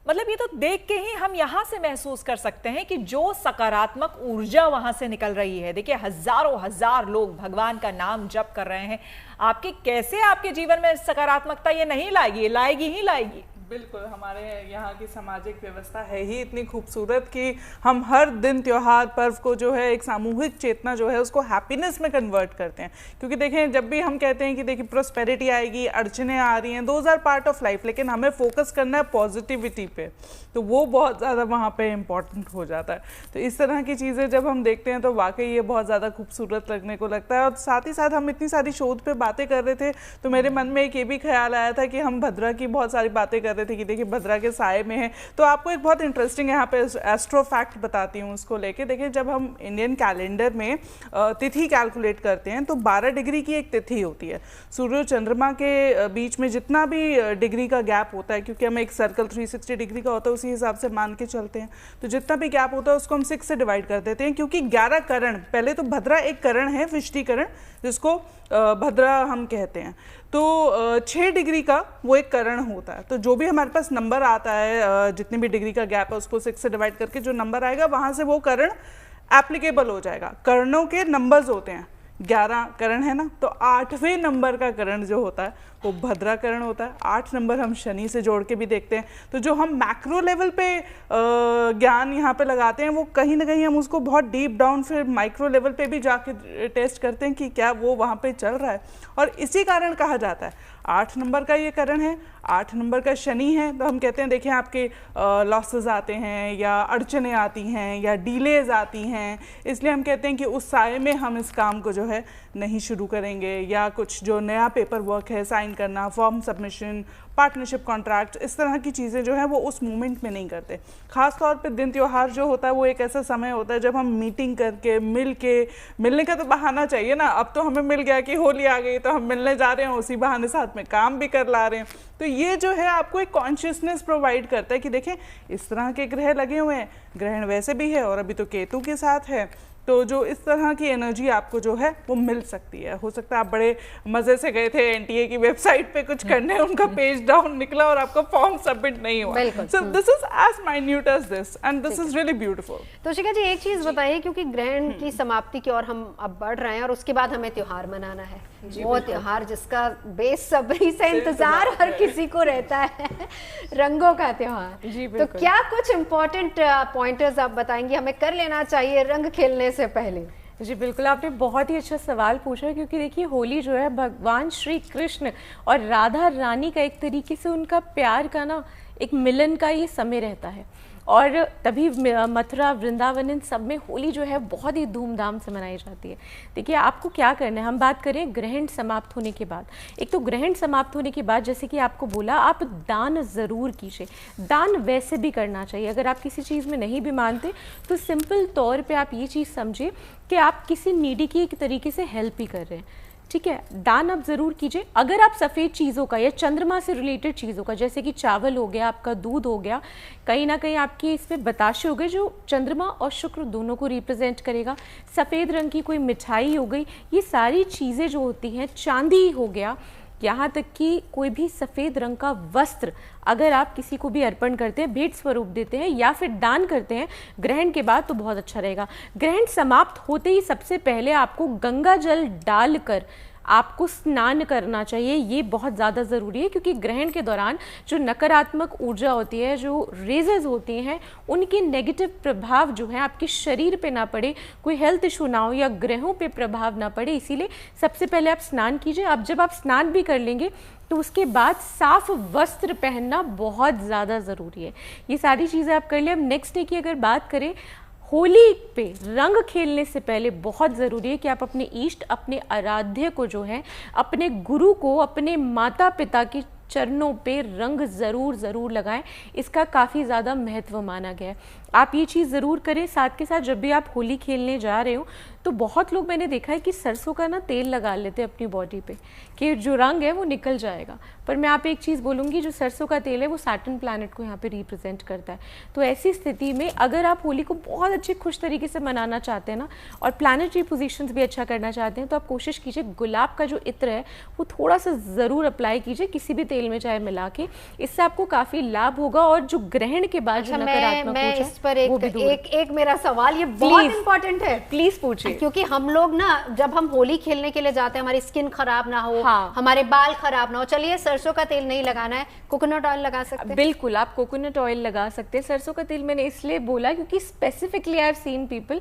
मतलब ये तो देख के ही हम यहाँ से महसूस कर सकते हैं कि जो सकारात्मक ऊर्जा वहां से निकल रही है। देखिए, हजारों हजार लोग भगवान का नाम जप कर रहे हैं। कैसे आपके जीवन में सकारात्मकता ये नहीं लाएगी? लाएगी ही लाएगी। बिल्कुल, हमारे यहाँ की सामाजिक व्यवस्था है ही इतनी खूबसूरत कि हम हर दिन त्योहार पर्व को जो है एक सामूहिक चेतना जो है उसको हैप्पीनेस में कन्वर्ट करते हैं। क्योंकि देखें, जब भी हम कहते हैं कि देखिए प्रोस्पेरिटी आएगी, अड़चने आ रही हैं, those are part of life, लेकिन हमें फोकस करना है पॉजिटिविटी पे, तो वो बहुत ज़्यादा वहाँ पे इम्पॉर्टेंट हो जाता है। तो इस तरह की चीज़ें जब हम देखते हैं तो वाकई ये बहुत ज़्यादा खूबसूरत लगने को लगता है। और साथ ही साथ हम इतनी सारी शोध पे बातें कर रहे थे तो मेरे मन में एक ये भी ख्याल आया था कि हम भद्रा की बहुत सारी बातें कर रहे थे कि देखिए भद्रा के साये में है। तो आपको एक बहुत इंटरेस्टिंग यहाँ पे एस्ट्रो फैक्ट बताती हूँ उसको लेके। देखिए, जब हम इंडियन कैलेंडर में तिथि कैलकुलेट करते हैं तो 12 डिग्री की एक तिथि होती है। सूर्य और चंद्रमा के बीच में जितना भी डिग्री का गैप होता है, क्योंकि हमें एक सर्कल 360 डिग्री का होता है, उसी हिसाब से मान के चलते हैं, तो जितना भी गैप होता है उसको हम 6 से डिवाइड कर देते हैं। क्योंकि 11 करण, पहले तो भद्रा एक करण है, विष्टिकरण, जिसको भद्रा हम कहते हैं, तो 6 डिग्री का वो एक करण होता है। तो जो भी हमारे पास नंबर आता है, जितने भी डिग्री का गैप है उसको 6 से डिवाइड करके जो नंबर आएगा वहाँ से वो करण एप्लीकेबल हो जाएगा। करणों के नंबर्स होते हैं, 11 करण है ना, तो 8वें नंबर का करण जो होता है वो भद्रा करण होता है। 8 नंबर हम शनि से जोड़ के भी देखते हैं। तो जो हम मैक्रो लेवल पे ज्ञान यहाँ पे लगाते हैं वो कहीं ना कहीं हम उसको बहुत डीप डाउन फिर माइक्रो लेवल पे भी जाके टेस्ट करते हैं कि क्या वो वहाँ पे चल रहा है। और इसी कारण कहा जाता है 8 नंबर का ये करण है, 8 नंबर का शनि है, तो हम कहते हैं देखिए आपके लॉसेस आते हैं या अड़चने आती हैं या डिलेज आती हैं, इसलिए हम कहते हैं कि उस साये में हम इस काम को जो है नहीं शुरू करेंगे, या कुछ जो नया पेपर वर्क है, साइन साइन करना, फॉर्म सबमिशन, पार्टनरशिप कॉन्ट्रैक्ट, इस तरह की चीज़ें जो है वो उस मोमेंट में नहीं करते। खास तौर पे दिन त्योहार जो होता है वो एक ऐसा समय होता है जब हम मीटिंग करके मिलने का तो बहाना चाहिए ना। अब तो हमें मिल गया कि होली आ गई तो हम मिलने जा रहे हैं, उसी बहाने साथ में काम भी कर ला रहे हैं। तो ये जो है आपको एक कॉन्शियसनेस प्रोवाइड करता है कि देखें इस तरह के ग्रह लगे हुए हैं, ग्रहण वैसे भी है और अभी तो केतु के साथ है, तो जो इस तरह की एनर्जी आपको जो है वो मिल सकती है। हो सकता है आप बड़े मजे से गए थे एनटीए की वेबसाइट पे कुछ करने, उनका पेज डाउन निकला और आपका फॉर्म सबमिट नहीं हुआ। So this is as minute as this and this is really beautiful. तो शिखा जी एक चीज बताइए, क्योंकि ग्रहण की समाप्ति की ओर हम अब बढ़ रहे हैं और उसके बाद हमें त्योहार मनाना है, वो त्योहार जिसका बेसब्री से इंतजार हर किसी को रहता है, रंगों का त्योहार। तो क्या कुछ इम्पोर्टेंट पॉइंटर्स आप बताएंगे हमें कर लेना चाहिए रंग खेलने से पहले? जी बिल्कुल, आपने बहुत ही अच्छा सवाल पूछा, क्योंकि देखिए होली जो है भगवान श्री कृष्ण और राधा रानी का एक तरीके से उनका प्यार का ना एक मिलन का ये समय रहता है, और तभी मथुरा वृंदावन इन सब में होली जो है बहुत ही धूमधाम से मनाई जाती है। देखिए आपको क्या करना है, हम बात करें ग्रहण समाप्त होने के बाद। एक तो ग्रहण समाप्त होने के बाद जैसे कि आपको बोला, आप दान ज़रूर कीजिए। दान वैसे भी करना चाहिए, अगर आप किसी चीज़ में नहीं भी मानते तो सिंपल तौर पे आप ये चीज़ समझिए कि आप किसी नीडी की एक तरीके से हेल्प ही कर रहे हैं, ठीक है। दान आप ज़रूर कीजिए। अगर आप सफ़ेद चीज़ों का या चंद्रमा से रिलेटेड चीज़ों का, जैसे कि चावल हो गया, आपका दूध हो गया, कहीं ना कहीं आपके इसमें बताशे हो गए जो चंद्रमा और शुक्र दोनों को रिप्रेजेंट करेगा, सफ़ेद रंग की कोई मिठाई हो गई, ये सारी चीज़ें जो होती हैं, चांदी हो गया, यहाँ तक कि कोई भी सफ़ेद रंग का वस्त्र अगर आप किसी को भी अर्पण करते हैं, भेंट स्वरूप देते हैं या फिर दान करते हैं ग्रहण के बाद, तो बहुत अच्छा रहेगा। ग्रहण समाप्त होते ही सबसे पहले आपको गंगा जल डालकर आपको स्नान करना चाहिए, ये बहुत ज़्यादा ज़रूरी है, क्योंकि ग्रहण के दौरान जो नकारात्मक ऊर्जा होती है, जो रेजेस होती हैं, उनके नेगेटिव प्रभाव जो है आपके शरीर पे ना पड़े, कोई हेल्थ इशू ना हो या ग्रहों पे प्रभाव ना पड़े, इसीलिए सबसे पहले आप स्नान कीजिए। अब जब आप स्नान भी कर लेंगे तो उसके बाद साफ वस्त्र पहनना बहुत ज़्यादा ज़रूरी है। ये सारी चीज़ें आप कर लें। अब नेक्स्ट डे की अगर बात करें, होली पे रंग खेलने से पहले बहुत ज़रूरी है कि आप अपने इष्ट, अपने आराध्य को जो है, अपने गुरु को, अपने माता पिता के चरणों पे रंग ज़रूर लगाएं। इसका काफ़ी ज़्यादा महत्व माना गया है, आप ये चीज़ ज़रूर करें। साथ के साथ जब भी आप होली खेलने जा रहे हो तो बहुत लोग मैंने देखा है कि सरसों का ना तेल लगा लेते हैं अपनी बॉडी पे कि जो रंग है वो निकल जाएगा, पर मैं आप एक चीज़ बोलूँगी, जो सरसों का तेल है वो सैटर्न प्लैनेट को यहाँ पे रिप्रेजेंट करता है। तो ऐसी स्थिति में अगर आप होली को बहुत अच्छे खुश तरीके से मनाना चाहते हैं ना, और प्लैनेटरी पोजीशंस भी अच्छा करना चाहते हैं, तो आप कोशिश कीजिए गुलाब का जो इत्र है वो थोड़ा सा ज़रूर अप्लाई कीजिए किसी भी तेल में चाहे मिला के, इससे आपको काफ़ी लाभ होगा। और जो ग्रहण के बाद जो नकारात्मक ऊर्जा, इस पर एक मेरा सवाल, ये बहुत इंपॉर्टेंट है, प्लीज पूछिए। क्योंकि हम लोग ना जब हम होली खेलने के लिए जाते हैं, हमारी स्किन खराब ना हो, हाँ। हमारे बाल खराब ना हो, चलिए सरसों का तेल नहीं लगाना है, कोकोनट ऑयल लगा सकते हैं। बिल्कुल, आप कोकोनट ऑयल लगा सकते हैं। सरसों का तेल मैंने इसलिए बोला क्योंकि specifically I have seen people,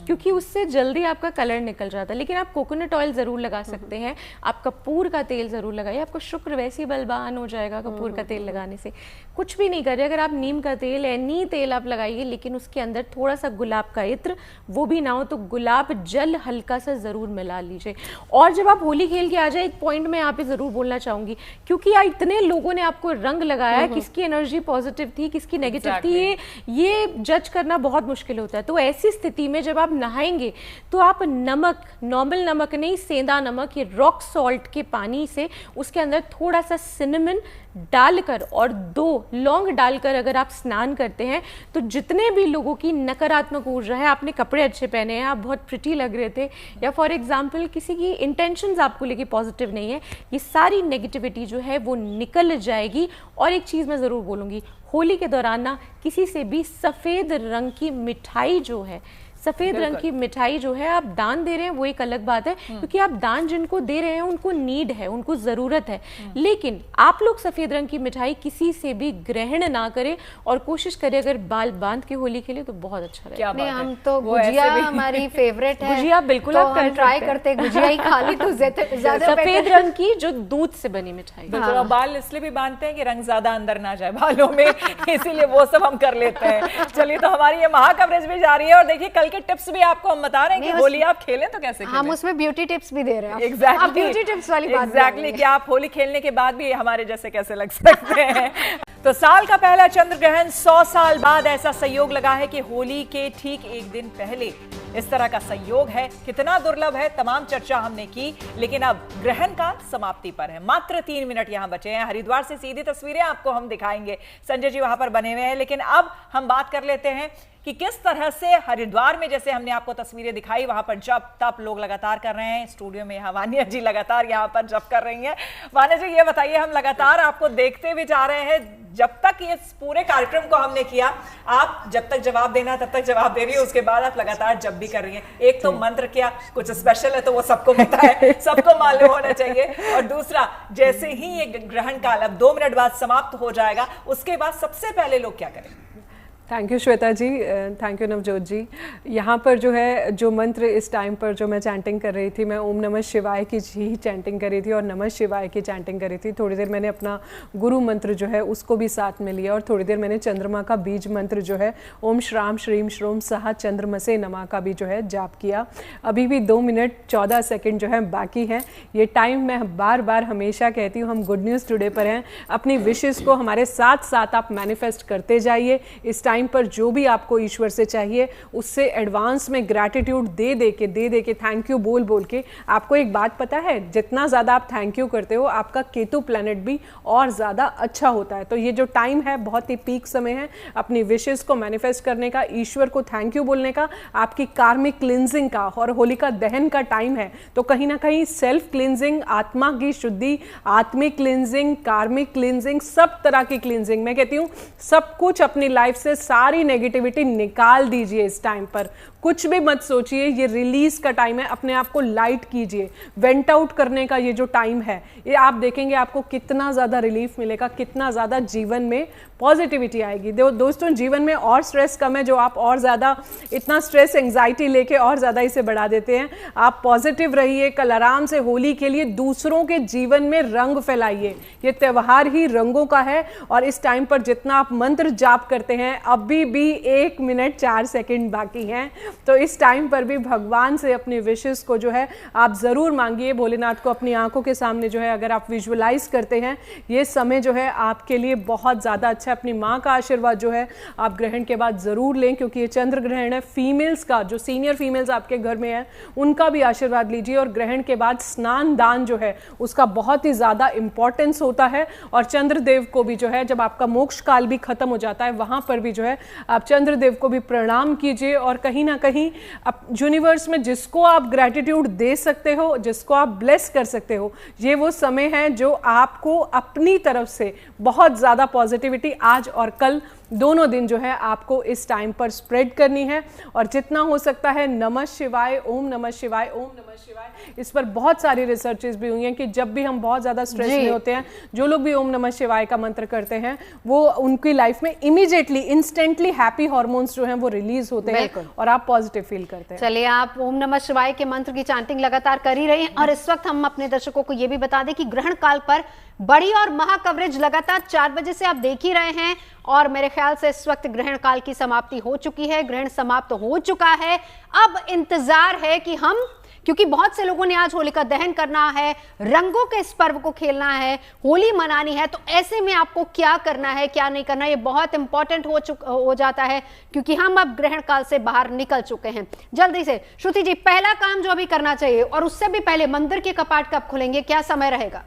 क्योंकि उससे जल्दी आपका कलर निकल जाता है, लेकिन आप कोकोनट ऑयल जरूर लगा सकते हैं। आप कपूर का तेल जरूर लगाइए, आपका शुक्र वैसे ही बलवान हो जाएगा कपूर का तेल लगाने से। कुछ भी नहीं करिए, अगर आप नीम का तेल, एनी तेल आप लगाइए, लेकिन उसके अंदर थोड़ा सा गुलाब का इत्र, वो भी ना हो तो गुलाब जल हल्का सा जरूर मिला लीजिए। और जब आप होली खेल के आ जाए, एक पॉइंट मैं यहाँ पे जरूर बोलना चाहूंगी, क्योंकि इतने लोगों ने आपको रंग लगाया, किसकी एनर्जी पॉजिटिव थी, किसकी नेगेटिव थी, ये जज करना बहुत मुश्किल होता है। तो ऐसी स्थिति में जब आप नहाएंगे तो आप नमक, नॉर्मल नमक नहीं, सेंधा नमक, ये रॉक सॉल्ट के पानी से उसके अंदर थोड़ा सा सिनेमन डालकर और 2 लौंग डालकर अगर आप स्नान करते हैं, तो जितने भी लोगों की नकारात्मक ऊर्जा है, आपने कपड़े अच्छे पहने हैं, आप बहुत प्रिटी लग रहे थे, या फॉर एग्जांपल किसी की इंटेंशंस आपको लेके पॉजिटिव नहीं है, ये सारी नेगेटिविटी जो है वो निकल जाएगी। और एक चीज़ मैं ज़रूर बोलूँगी, होली के दौरान ना किसी से भी सफ़ेद रंग की मिठाई जो है, सफ़ेद रंग की मिठाई जो है आप दान दे रहे हैं, वो एक अलग बात है, क्योंकि आप दान जिनको दे रहे हैं उनको नीड है, उनको ज़रूरत है, लेकिन आप लोग सफ़ेद रंग की मिठाई किसी से भी ग्रहण ना करें और कोशिश करें अगर बाल बांध के होली खेले तो बहुत अच्छा रहेगा। नहीं, हम तो गुजिया हमारी फेवरेट है, गुजिया बिल्कुल तो आप हम ट्राई करते, गुजिया ही खा ली तो ज्यादा सफ़ेद रंग की जो दूध से बनी मिठाई। बिल्कुल, और बाल इसलिए भी बांधते हैं कि रंग ज्यादा अंदर ना जाए बालों में, इसीलिए वो सब हम कर लेते हैं। चलिए, तो हमारी ये महा कवरेज भी जारी है, और देखिए कल के टिप्स भी आपको हम बता रहे हैं कि होली आप खेलें तो कैसे खेलें। हम उसमें ब्यूटी टिप्स भी दे रहे हैं। एग्जैक्टली, आप ब्यूटी टिप्स वाली बात एग्जैक्टली कि आप होली खेलने के बाद भी हमारे जैसे कैसे लग सकते हैं। तो साल का पहला चंद्र ग्रहण 100 साल बाद ऐसा संयोग लगा है कि होली के ठीक एक दिन पहले इस तरह का संयोग है। कितना दुर्लभ है, तमाम चर्चा हमने की, लेकिन अब ग्रहण का समाप्ति पर है। मात्र 3 मिनट यहां बचे हैं। हरिद्वार से सीधी तस्वीरें आपको हम दिखाएंगे, संजय जी वहां पर बने हुए हैं। लेकिन अब हम बात कर लेते हैं कि किस तरह से हरिद्वार में, जैसे हमने आपको तस्वीरें दिखाई, वहां पर जप तप लोग लगातार कर रहे हैं। स्टूडियो में यहाँ वानिया जी लगातार यहाँ पर जप कर रही हैं। वानिया जी ये बताइए, हम लगातार आपको देखते भी जा रहे हैं, जब तक ये पूरे कार्यक्रम को हमने किया, आप जब तक जवाब देना तब तक जवाब दे रही है, उसके बाद आप लगातार जप भी कर रही हैं। एक तो मंत्र क्या कुछ स्पेशल है तो वो सबको पता है, सबको मालूम होना चाहिए। और दूसरा, जैसे ही ये ग्रहण काल अब 2 मिनट बाद समाप्त हो जाएगा, उसके बाद सबसे पहले लोग क्या करेंगे? Thank you Shweta ji, thank you Navjot ji. यहाँ पर जो है जो मंत्र इस टाइम पर जो मैं चैंटिंग कर रही थी, मैं ओम नमः शिवाय की ही चैंटिंग कर रही थी और नमः शिवाय की चैंटिंग कर रही थी। थोड़ी देर मैंने अपना गुरु मंत्र जो है उसको भी साथ में लिया और थोड़ी देर मैंने चंद्रमा का बीज मंत्र जो है ओम श्राम श्रीम श्रोम सहा चंद्रमसे नमा का भी जो है जाप किया। अभी भी 2 मिनट 14 सेकेंड जो है बाकी है। ये टाइम मैं बार बार हमेशा कहती हूँ, हम गुड न्यूज़ टुडे पर हैं। अपनी विशेज़ को हमारे साथ साथ आप मैनिफेस्ट करते जाइए। इस टाइम पर जो भी आपको ईश्वर से चाहिए उससे एडवांस में ग्रैटिट्यूड दे के थैंक यू बोल के। आपको एक बात पता है, जितना ज़्यादा आप थैंक यू करते हो आपका केतु प्लैनेट भी और ज़्यादा अच्छा होता है। तो ये जो टाइम है बहुत ही पीक समय है अपनी विशेज़ को मैनिफेस्ट करने का, ईश्वर को थैंक यू बोलने का, आपकी कार्मिक क्लिनजिंग का। और होलिका दहन का टाइम है तो कहीं ना कहीं सेल्फ क्लिनजिंग, आत्मा की शुद्धि, आत्मिक क्लिनजिंग, कार्मिक क्लिनजिंग, सब तरह की क्लिनजिंग, मैं कहती हूँ सब कुछ अपनी लाइफ से सारी नेगेटिविटी निकाल दीजिए। इस टाइम पर कुछ भी मत सोचिए, ये रिलीज का टाइम है। अपने आप को लाइट कीजिए, वेंट आउट करने का ये जो टाइम है, ये आप देखेंगे आपको कितना ज़्यादा रिलीफ मिलेगा, कितना ज़्यादा जीवन में पॉजिटिविटी आएगी। दोस्तों जीवन में और स्ट्रेस कम है, जो आप और ज़्यादा इतना स्ट्रेस एंग्जाइटी लेके और ज़्यादा इसे बढ़ा देते हैं। आप पॉजिटिव रहिए, कल आराम से होली के लिए दूसरों के जीवन में रंग फैलाइए। ये त्यौहार ही रंगों का है और इस टाइम पर जितना आप मंत्र जाप करते हैं, अभी भी 1 मिनट 4 सेकेंड बाकी हैं, तो इस टाइम पर भी भगवान से अपनी विशेस को जो है आप ज़रूर मांगिए। भोलेनाथ को अपनी आंखों के सामने जो है अगर आप विजुअलाइज करते हैं, ये समय जो है आपके लिए बहुत ज़्यादा अच्छा है। अपनी माँ का आशीर्वाद जो है आप ग्रहण के बाद ज़रूर लें, क्योंकि ये चंद्र ग्रहण है। फीमेल्स का, जो सीनियर फीमेल्स आपके घर में हैं, उनका भी आशीर्वाद लीजिए। और ग्रहण के बाद स्नान दान जो है उसका बहुत ही ज़्यादा इंपॉर्टेंस होता है। और चंद्रदेव को भी जो है, जब आपका मोक्ष काल भी खत्म हो जाता है, वहाँ पर भी जो है आप चंद्रदेव को भी प्रणाम कीजिए। और कहीं ना कहीं यूनिवर्स में जिसको आप ग्रैटिट्यूड दे सकते हो, जिसको आप ब्लेस कर सकते हो, ये वो समय है जो आपको अपनी तरफ से बहुत ज़्यादा पॉजिटिविटी आज और कल दोनों दिन जो है आपको इस टाइम पर स्प्रेड करनी है। और जितना हो सकता है नमः शिवाय, ओम नमः शिवाय, ओम नमः शिवाय, इस पर बहुत सारी रिसर्चेस भी हुई हैं कि जब भी हम बहुत ज़्यादा स्ट्रेस में होते हैं, जो लोग भी ओम नमः शिवाय का मंत्र करते हैं, वो उनकी लाइफ में इमीडिएटली इंस्टेंटली हैप्पी हार्मोन्स जो हैं वो रिलीज होते हैं और आप पॉजिटिव फील करते हैं। चलिए, आप ओम नमः शिवाय के मंत्र की चैंटिंग लगातार कर ही रहे हैं। और इस वक्त हम अपने दर्शकों को ये भी बता दें कि ग्रहण काल पर बड़ी और महा कवरेज लगातार 4 बजे से आप देख ही रहे हैं। और मेरे ख्याल से इस वक्त ग्रहण काल की समाप्ति हो चुकी है, ग्रहण समाप्त हो चुका है। अब इंतजार है कि हम, क्योंकि बहुत से लोगों ने आज होलिका दहन करना है, रंगों के इस पर्व को खेलना है, होली मनानी है, तो ऐसे में आपको क्या करना है, क्या नहीं करना, ये बहुत इंपॉर्टेंट हो जाता है, क्योंकि हम अब ग्रहण काल से बाहर निकल चुके हैं। जल्दी से श्रुति जी, पहला काम जो अभी करना चाहिए, और उससे भी पहले मंदिर के कपाट कब खुलेंगे, क्या समय रहेगा?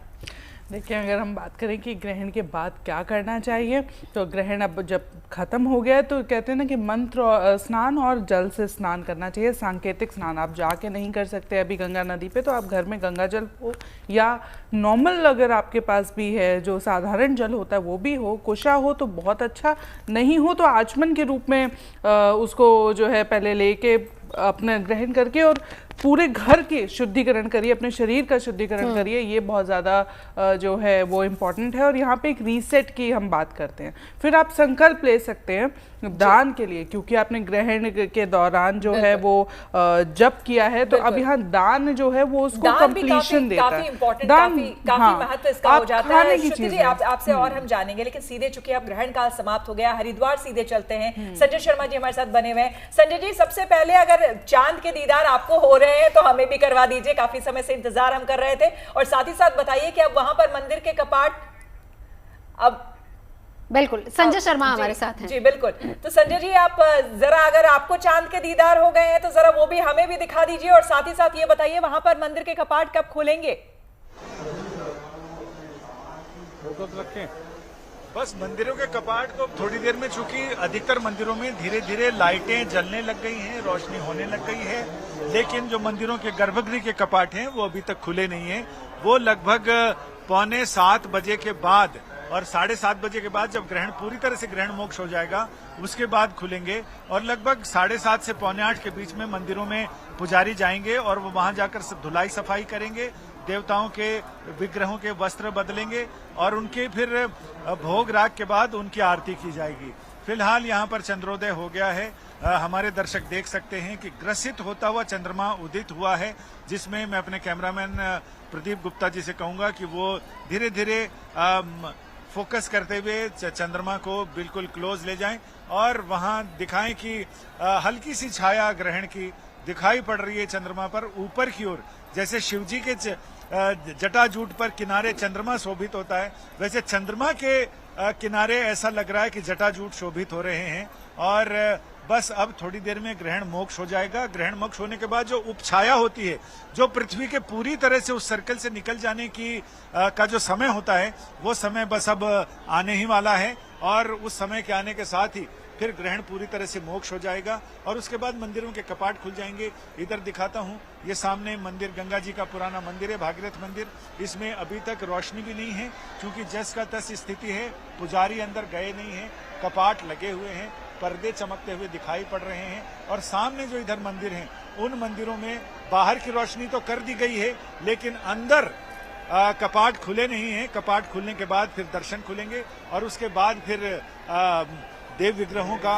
देखिए, अगर हम बात करें कि ग्रहण के बाद क्या करना चाहिए, तो ग्रहण अब जब खत्म हो गया है तो कहते हैं ना कि मंत्र स्नान और जल से स्नान करना चाहिए। सांकेतिक स्नान आप जाके नहीं कर सकते अभी गंगा नदी पे, तो आप घर में गंगा जल हो या नॉर्मल अगर आपके पास भी है जो साधारण जल होता है वो भी हो, कुशा हो तो बहुत अच्छा, नहीं हो तो आचमन के रूप में उसको जो है पहले लेके अपने ग्रहण करके और पूरे घर के शुद्धिकरण करिए, अपने शरीर का शुद्धिकरण करिए। ये बहुत ज़्यादा जो है वो इम्पॉर्टेंट है। और यहाँ पे एक रीसेट की हम बात करते हैं। फिर आप संकल्प ले सकते हैं दान के लिए, क्योंकि आपने ग्रहण के दौरान जो है वो जप किया है, तो अब यहाँ दान जो है वो उसको कंप्लीशन देता है। काफी महत्व इसका हो जाता है। श्रुति जी, आपसे और हम जानेंगे, लेकिन सीधे चूंकि अब ग्रहण काल समाप्त हो गया, हरिद्वार सीधे चलते हैं। संजय शर्मा जी हमारे साथ बने हुए हैं। संजय जी, सबसे पहले अगर चांद के दीदार आपको हो रहे हैं तो हमें भी करवा दीजिए, काफी समय से इंतजार हम कर रहे थे। और साथ ही साथ बताइए कि अब वहां पर मंदिर के कपाट अब बिल्कुल संजय शर्मा हमारे साथ हैं। जी बिल्कुल। तो संजय जी, आप जरा अगर आपको चांद के दीदार हो गए हैं तो जरा वो भी हमें भी दिखा दीजिए, और साथ ही साथ ये बताइए वहां पर मंदिर के कपाट कब खोलेंगे? बस मंदिरों के कपाट तो थोड़ी देर में, चूंकि अधिकतर मंदिरों में धीरे धीरे लाइटें जलने लग गई हैं, रोशनी होने लग गई है, लेकिन जो मंदिरों के गर्भगृह के कपाट हैं वो अभी तक खुले नहीं हैं। वो लगभग 6:45 बजे के बाद और 7:30 बजे के बाद, जब ग्रहण पूरी तरह से ग्रहण मोक्ष हो जाएगा, उसके बाद खुलेंगे। और लगभग 7:30 से 7:45 के बीच में मंदिरों में पुजारी जाएंगे और वो वहां जाकर धुलाई सफाई करेंगे, देवताओं के विग्रहों के वस्त्र बदलेंगे और उनके फिर भोग राग के बाद उनकी आरती की जाएगी। फिलहाल यहाँ पर चंद्रोदय हो गया है। हमारे दर्शक देख सकते हैं कि ग्रसित होता हुआ चंद्रमा उदित हुआ है, जिसमें मैं अपने कैमरामैन प्रदीप गुप्ता जी से कहूंगा कि वो धीरे धीरे फोकस करते हुए चंद्रमा को बिल्कुल क्लोज ले जाएं और वहां दिखाएं कि हल्की सी छाया ग्रहण की दिखाई पड़ रही है चंद्रमा पर ऊपर की ओर। जैसे शिवजी के जटाजूट पर किनारे चंद्रमा शोभित होता है, वैसे चंद्रमा के किनारे ऐसा लग रहा है कि जटाजूट शोभित हो रहे हैं। और बस अब थोड़ी देर में ग्रहण मोक्ष हो जाएगा। ग्रहण मोक्ष होने के बाद जो उपछाया होती है, जो पृथ्वी के पूरी तरह से उस सर्कल से निकल जाने की का जो समय होता है, वो समय बस अब आने ही वाला है। और उस समय के आने के साथ ही फिर ग्रहण पूरी तरह से मोक्ष हो जाएगा और उसके बाद मंदिरों के कपाट खुल जाएंगे। इधर दिखाता हूँ, ये सामने मंदिर गंगा जी का पुराना मंदिर है, भागीरथ मंदिर। इसमें अभी तक रोशनी भी नहीं है, क्योंकि जस का तस स्थिति है, पुजारी अंदर गए नहीं है, कपाट लगे हुए हैं, पर्दे चमकते हुए दिखाई पड़ रहे हैं। और सामने जो इधर मंदिर हैं, उन मंदिरों में बाहर की रोशनी तो कर दी गई है, लेकिन अंदर कपाट खुले नहीं हैं। कपाट खुलने के बाद फिर दर्शन खुलेंगे और उसके बाद फिर देव विग्रहों का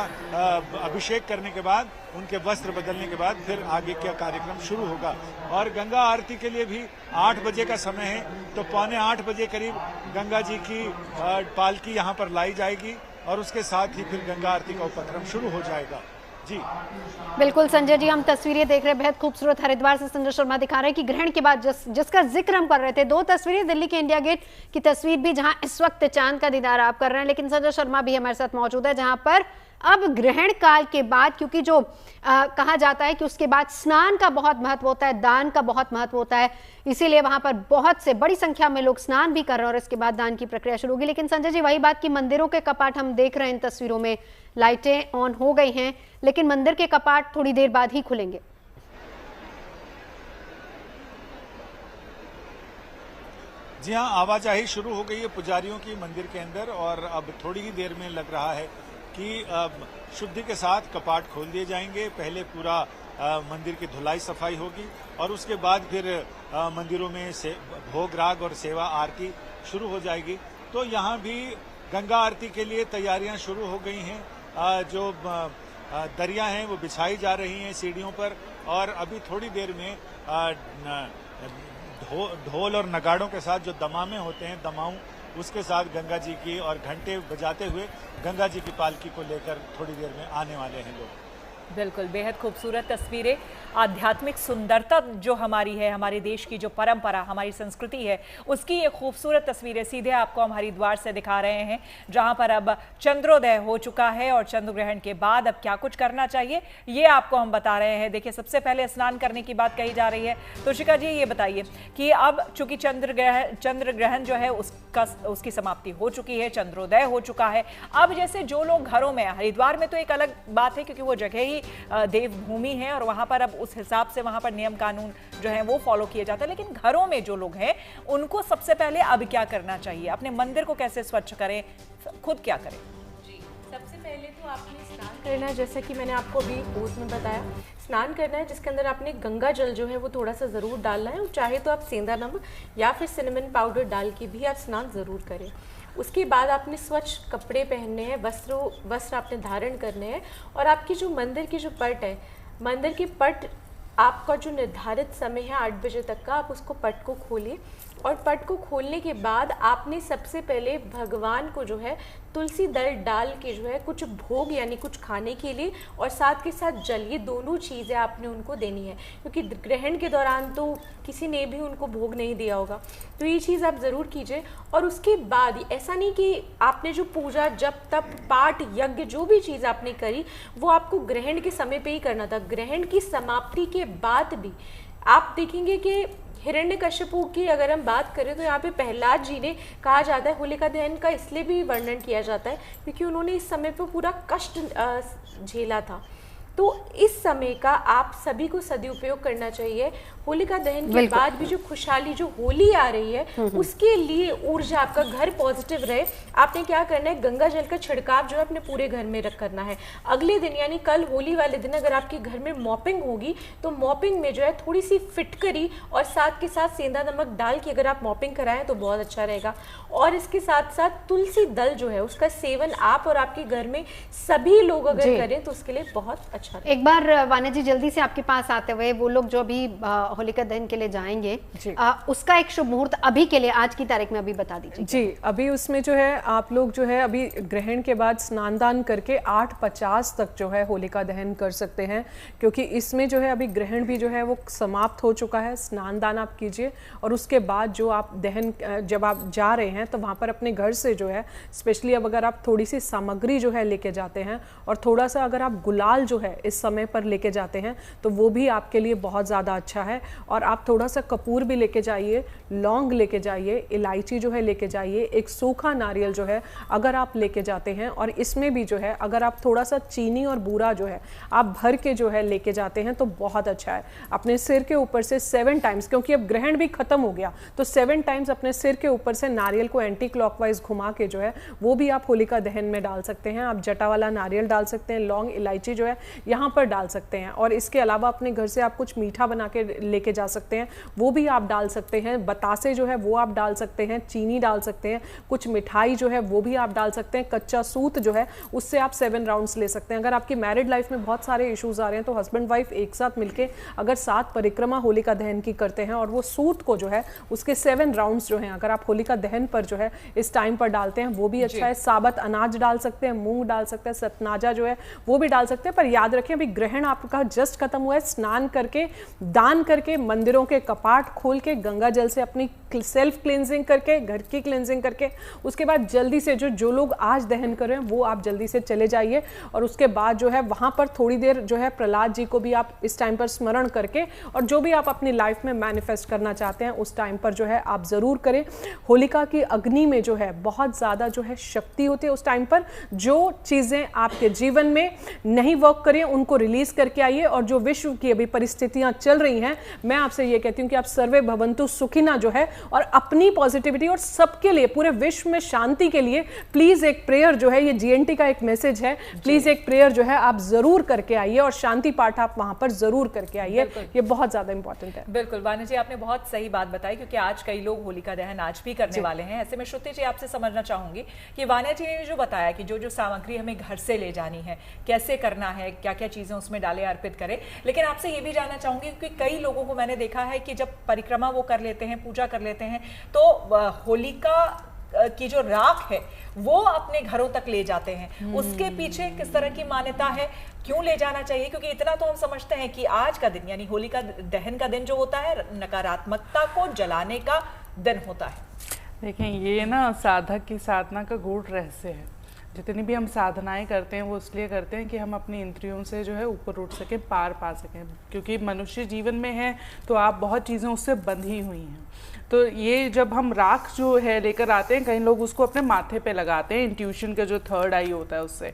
अभिषेक करने के बाद, उनके वस्त्र बदलने के बाद फिर आगे का कार्यक्रम शुरू होगा। और गंगा आरती के लिए भी 8 बजे का समय है, तो 7:45 बजे करीब गंगा जी की पालकी यहाँ पर लाई जाएगी और उसके साथ ही फिर गंगा आरती का उपक्रम शुरू हो जाएगा। जी बिल्कुल संजय जी, हम तस्वीरें देख रहे हैं, बेहद खूबसूरत हरिद्वार से संजय शर्मा दिखा रहे हैं कि ग्रहण के बाद जिसका जिक्र हम कर रहे थे, 2 तस्वीरें, दिल्ली के इंडिया गेट की तस्वीर भी जहां इस वक्त चांद का दीदार आप कर रहे हैं, लेकिन संजय शर्मा भी हमारे साथ मौजूद है जहां पर अब ग्रहण काल के बाद, क्योंकि जो कहा जाता है कि उसके बाद स्नान का बहुत महत्व होता है, दान का बहुत महत्व होता है, इसीलिए वहां पर बहुत से बड़ी संख्या में लोग स्नान भी कर रहे हैं और इसके बाद दान की प्रक्रिया शुरू होगी। लेकिन संजय जी, वही बात कि मंदिरों के कपाट हम देख रहे हैं इन तस्वीरों में, लाइटें ऑन हो गई हैं, लेकिन मंदिर के कपाट थोड़ी देर बाद ही खुलेंगे। जी हाँ, आवाजाही शुरू हो गई है पुजारियों की मंदिर के अंदर और अब थोड़ी ही देर में लग रहा है कि शुद्धि के साथ कपाट खोल दिए जाएंगे। पहले पूरा मंदिर की धुलाई सफाई होगी और उसके बाद फिर मंदिरों में भोग राग और सेवा आरती शुरू हो जाएगी। तो यहाँ भी गंगा आरती के लिए तैयारियां शुरू हो गई हैं। जो दरिया हैं वो बिछाई जा रही हैं सीढ़ियों पर और अभी थोड़ी देर में ढोल और नगाड़ों के साथ जो दमामे होते हैं, दमाऊ, उसके साथ गंगा जी की और घंटे बजाते हुए गंगा जी की पालकी को लेकर थोड़ी देर में आने वाले हैं लोग। बिल्कुल, बेहद खूबसूरत तस्वीरें, आध्यात्मिक सुंदरता जो हमारी है, हमारे देश की जो परंपरा, हमारी संस्कृति है, उसकी ये खूबसूरत तस्वीरें सीधे आपको हम हरिद्वार से दिखा रहे हैं, जहां पर अब चंद्रोदय हो चुका है और चंद्र ग्रहण के बाद अब क्या कुछ करना चाहिए ये आपको हम बता रहे हैं। देखिए, सबसे पहले स्नान करने की बात कही जा रही है। तो शिखा जी, ये बताइए कि अब चूंकि चंद्र ग्रहण जो है उसकी समाप्ति हो चुकी है, चंद्रोदय हो चुका है। अब जैसे जो लोग घरों में, हरिद्वार में तो एक अलग बात है क्योंकि वो जगह ही देवभूमि है और वहां पर अब उस हिसाब से वहां पर नियम कानून जो है वो फॉलो किए जाते हैं, लेकिन घरों में जो लोग हैं उनको सबसे पहले अब क्या करना चाहिए? अपने मंदिर को कैसे स्वच्छ करें, खुद क्या करें? जी, सबसे पहले तो आपने स्नान करना है, जैसा कि मैंने आपको अभी पोस्ट में बताया, स्नान करना है जिसके अंदर आपने गंगा जल जो है वो थोड़ा सा ज़रूर डालना है और चाहे तो आप सेंधा नमक या फिर सिनेमन पाउडर डाल के भी आप स्नान ज़रूर करें। उसके बाद आपने स्वच्छ कपड़े पहनने हैं, वस्त्र आपने धारण करने हैं, और आपकी जो मंदिर की जो पट है, मंदिर की पट आपका जो निर्धारित समय है 8 बजे तक का, आप उसको पट को खोलिए, और पट को खोलने के बाद आपने सबसे पहले भगवान को जो है तुलसी दल डाल के जो है कुछ भोग यानी कुछ खाने के लिए, और साथ के साथ जल, ये दोनों चीज़ें आपने उनको देनी है, क्योंकि ग्रहण के दौरान तो किसी ने भी उनको भोग नहीं दिया होगा, तो ये चीज़ आप ज़रूर कीजिए। और उसके बाद ऐसा नहीं कि आपने जो पूजा जप तप पाठ यज्ञ जो भी चीज़ आपने करी वो आपको ग्रहण के समय पे ही करना था। ग्रहण की समाप्ति के बाद भी आप देखेंगे कि हिरण्यकश्यपु की अगर हम बात करें तो यहाँ पे प्रहलाद जी ने, कहा जाता है होलिका दहन का इसलिए भी वर्णन किया जाता है क्योंकि उन्होंने इस समय पे पूरा कष्ट झेला था। तो इस समय का आप सभी को सदुपयोग करना चाहिए। होलिका दहन के बाद भी जो खुशहाली जो होली आ रही है उसके लिए ऊर्जा, आपका घर पॉजिटिव रहे, आपने क्या करना है, गंगा जल का छिड़काव जो है अपने पूरे घर में करना है। अगले दिन यानी कल होली वाले दिन अगर आपके घर में मॉपिंग होगी तो मॉपिंग में जो है थोड़ी सी फिटकरी और साथ के साथ सेंधा नमक डाल के अगर आप मॉपिंग कराएं तो बहुत अच्छा रहेगा। और इसके साथ साथ तुलसी दल जो है उसका सेवन आप और आपके घर में सभी लोग अगर करें तो उसके लिए बहुत अच्छा। एक बार वाना जी जल्दी से आपके पास आते हुए, वो लोग जो अभी होलिका दहन के लिए जाएंगे उसका एक शुभ मुहूर्त अभी के लिए आज की तारीख में अभी बता दीजिए। जी, अभी उसमें जो है आप लोग जो है अभी ग्रहण के बाद स्नान दान करके 8:50 तक जो है होलिका दहन कर सकते हैं, क्योंकि इसमें जो है अभी ग्रहण भी जो है वो समाप्त हो चुका है। स्नान दान आप कीजिए और उसके बाद जो आप दहन जब आप जा रहे हैं तो वहाँ पर अपने घर से जो है स्पेशली अब अगर आप थोड़ी सी सामग्री जो है लेके जाते हैं और थोड़ा सा अगर आप गुलाल जो है इस समय पर लेके जाते हैं तो वो भी आपके लिए बहुत ज़्यादा अच्छा है। और आप थोड़ा सा कपूर भी लेके जाइए, लौंग लेके जाइए, इलायची जो है लेके जाइए, एक सूखा नारियल जो है अगर आप लेके जाते हैं, और इसमें भी जो है अगर आप थोड़ा सा चीनी और बूरा जो है आप भर के जो है लेके जाते हैं तो बहुत अच्छा है। अपने सिर के ऊपर से 7 टाइम्स, क्योंकि अब ग्रहण भी खत्म हो गया, तो 7 टाइम्स अपने सिर के ऊपर से नारियल को एंटी क्लॉकवाइज घुमा के जो है वो भी आप होलिका दहन में डाल सकते हैं। आप जटा वाला नारियल डाल सकते हैं, लौंग इलायची जो है यहाँ पर डाल सकते हैं। और इसके अलावा अपने घर से आप कुछ मीठा बना के लेके जा सकते हैं, वो भी आप डाल सकते हैं। बतासे जो है वो आप डाल सकते हैं, चीनी डाल सकते हैं, कुछ मिठाई जो है वो भी आप डाल सकते हैं, कच्चा सूत जो है उससे आप 7 राउंड्स ले सकते हैं। अगर आपकी मैरिड लाइफ में बहुत सारे इश्यूज आ रहे हैं तो हस्बैंड वाइफ एक साथ मिलके अगर 7 परिक्रमा होलिका दहन की करते हैं और वो सूत को जो है उसके 7 राउंड्स जो हैं अगर आप होलिका दहन पर जो है इस टाइम पर डालते हैं वो भी अच्छा है। साबत अनाज डाल सकते हैं, मूंग डाल सकते हैं, सतनाजा जो है वो भी डाल सकते हैं। पर याद रखें अभी ग्रहण आपका जस्ट खत्म हुआ है, स्नान करके दान करके मंदिरों के कपाट खोल के गंगा जल से अपनी सेल्फ क्लींजिंग करके, घर की क्लींजिंग करके, उसके बाद जल्दी से जो लोग आज दहन कर रहे हैं वो आप जल्दी से चले जाइए। और उसके बाद जो है वहां पर थोड़ी देर जो है प्रहलाद जी को भी आप इस टाइम पर स्मरण करके और जो भी आप अपनी लाइफ में मैनिफेस्ट करना चाहते हैं उस टाइम पर जो है आप जरूर करें। होलिका की अग्नि में जो है बहुत ज्यादा जो है शक्ति होती है उस टाइम पर। जो चीजें आपके जीवन में नहीं वर्क करें उनको रिलीज करके आइए। और जो विश्व की अभी परिस्थितियां चल रही हैं, मैं आपसे ये कहती हूं कि आप सर्वे भवंतु सुखिना जो है और अपनी पॉजिटिविटी और सबके लिए पूरे विश्व में शांति के लिए प्लीज एक प्रेयर जो है, ये जीएनटी का एक मैसेज है, प्लीज एक प्रेयर जो है आप जरूर करके आइए और शांति पाठ आप वहां पर जरूर करके आइए, ये बहुत ज्यादा इंपॉर्टेंट है। बिल्कुल वाना जी, आपने बहुत सही बात बताई, क्योंकि आज कई लोग होलिका दहन आज भी करने वाले हैं। ऐसे में श्रुति जी आपसे समझना चाहूंगी कि वाना जी ने जो बताया कि जो सामग्री हमें घर से ले जानी है, कैसे करना है, क्या क्या चीजें उसमें डाले, अर्पित करें, लेकिन आपसे ये भी जानना चाहूंगी क्योंकि कई लोगों को मैंने देखा है कि जब परिक्रमा वो कर लेते हैं, पूजा कर लेते हैं, तो होलिका की जो राख है वो अपने घरों तक ले जाते हैं। उसके पीछे किस तरह की मान्यता है, क्यों ले जाना चाहिए? क्योंकि इतना तो हम समझते हैं कि आज का दिन यानी होलिका दहन का दिन जो होता है नकारात्मकता को जलाने का दिन होता है। देखें, ये ना साधक की साधना का गूढ़ रहस्य है। जितनी भी हम साधनाएं करते हैं वो इसलिए करते हैं कि हम अपनी इंद्रियों से जो है ऊपर उठ सकें, पार पा सकें, क्योंकि मनुष्य जीवन में है तो आप बहुत चीज़ें उससे बंधी हुई हैं। तो ये जब हम राख जो है लेकर आते हैं, कई लोग उसको अपने माथे पे लगाते हैं, इंट्यूशन का जो 3rd आई होता है उससे,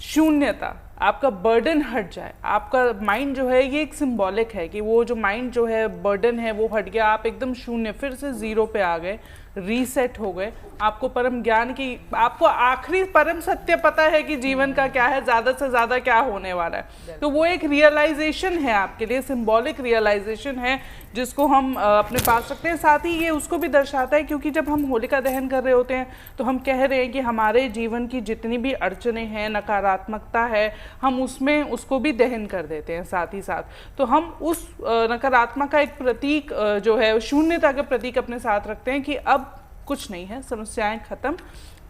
शून्यता आपका बर्डन हट जाए। आपका माइंड जो है ये एक सिंबॉलिक है कि वो जो माइंड जो है बर्डन है वो हट गया, आप एकदम शून्य फिर से जीरो पे आ गए, रीसेट हो गए। आपको परम ज्ञान की, आपको आखिरी परम सत्य पता है कि जीवन का क्या है, ज़्यादा से ज़्यादा क्या होने वाला है। तो वो एक रियलाइजेशन है आपके लिए, सिंबॉलिक रियलाइजेशन है जिसको हम अपने पास रखते हैं। साथ ही ये उसको भी दर्शाता है क्योंकि जब हम होलिका दहन कर रहे होते हैं तो हम कह रहे हैं कि हमारे जीवन की जितनी भी अड़चनें हैं, नकारात्मकता है, हम उसमें उसको भी दहन कर देते हैं साथ ही साथ। तो हम उस नकारात्मक का एक प्रतीक जो है शून्यता का प्रतीक अपने साथ रखते हैं कि अब कुछ नहीं है, समस्याएं खत्म,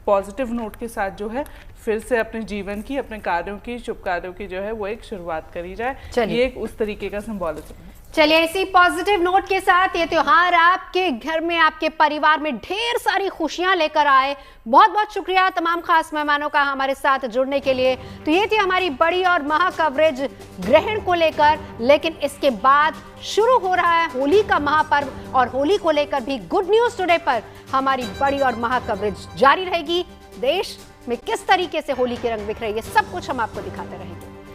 पॉजिटिव नोट के साथ जो है फिर से अपने जीवन की, अपने कार्यों की, शुभ कार्यों की जो है वो एक शुरुआत करी जाए। ये एक उस तरीके का सिंबॉलिज्म है। चलिए इसी पॉजिटिव नोट के साथ ये त्योहार आपके घर में, आपके परिवार में ढेर सारी खुशियां लेकर आए। बहुत बहुत शुक्रिया तमाम खास मेहमानों का हमारे साथ जुड़ने के लिए। तो ये थी हमारी बड़ी और महा कवरेज ग्रहण को लेकर, लेकिन इसके बाद शुरू हो रहा है होली का महापर्व और होली को लेकर भी गुड न्यूज टुडे पर हमारी बड़ी और महा कवरेज जारी रहेगी। देश में किस तरीके से होली के रंग बिखरे ये सब कुछ हम आपको दिखाते रहेंगे।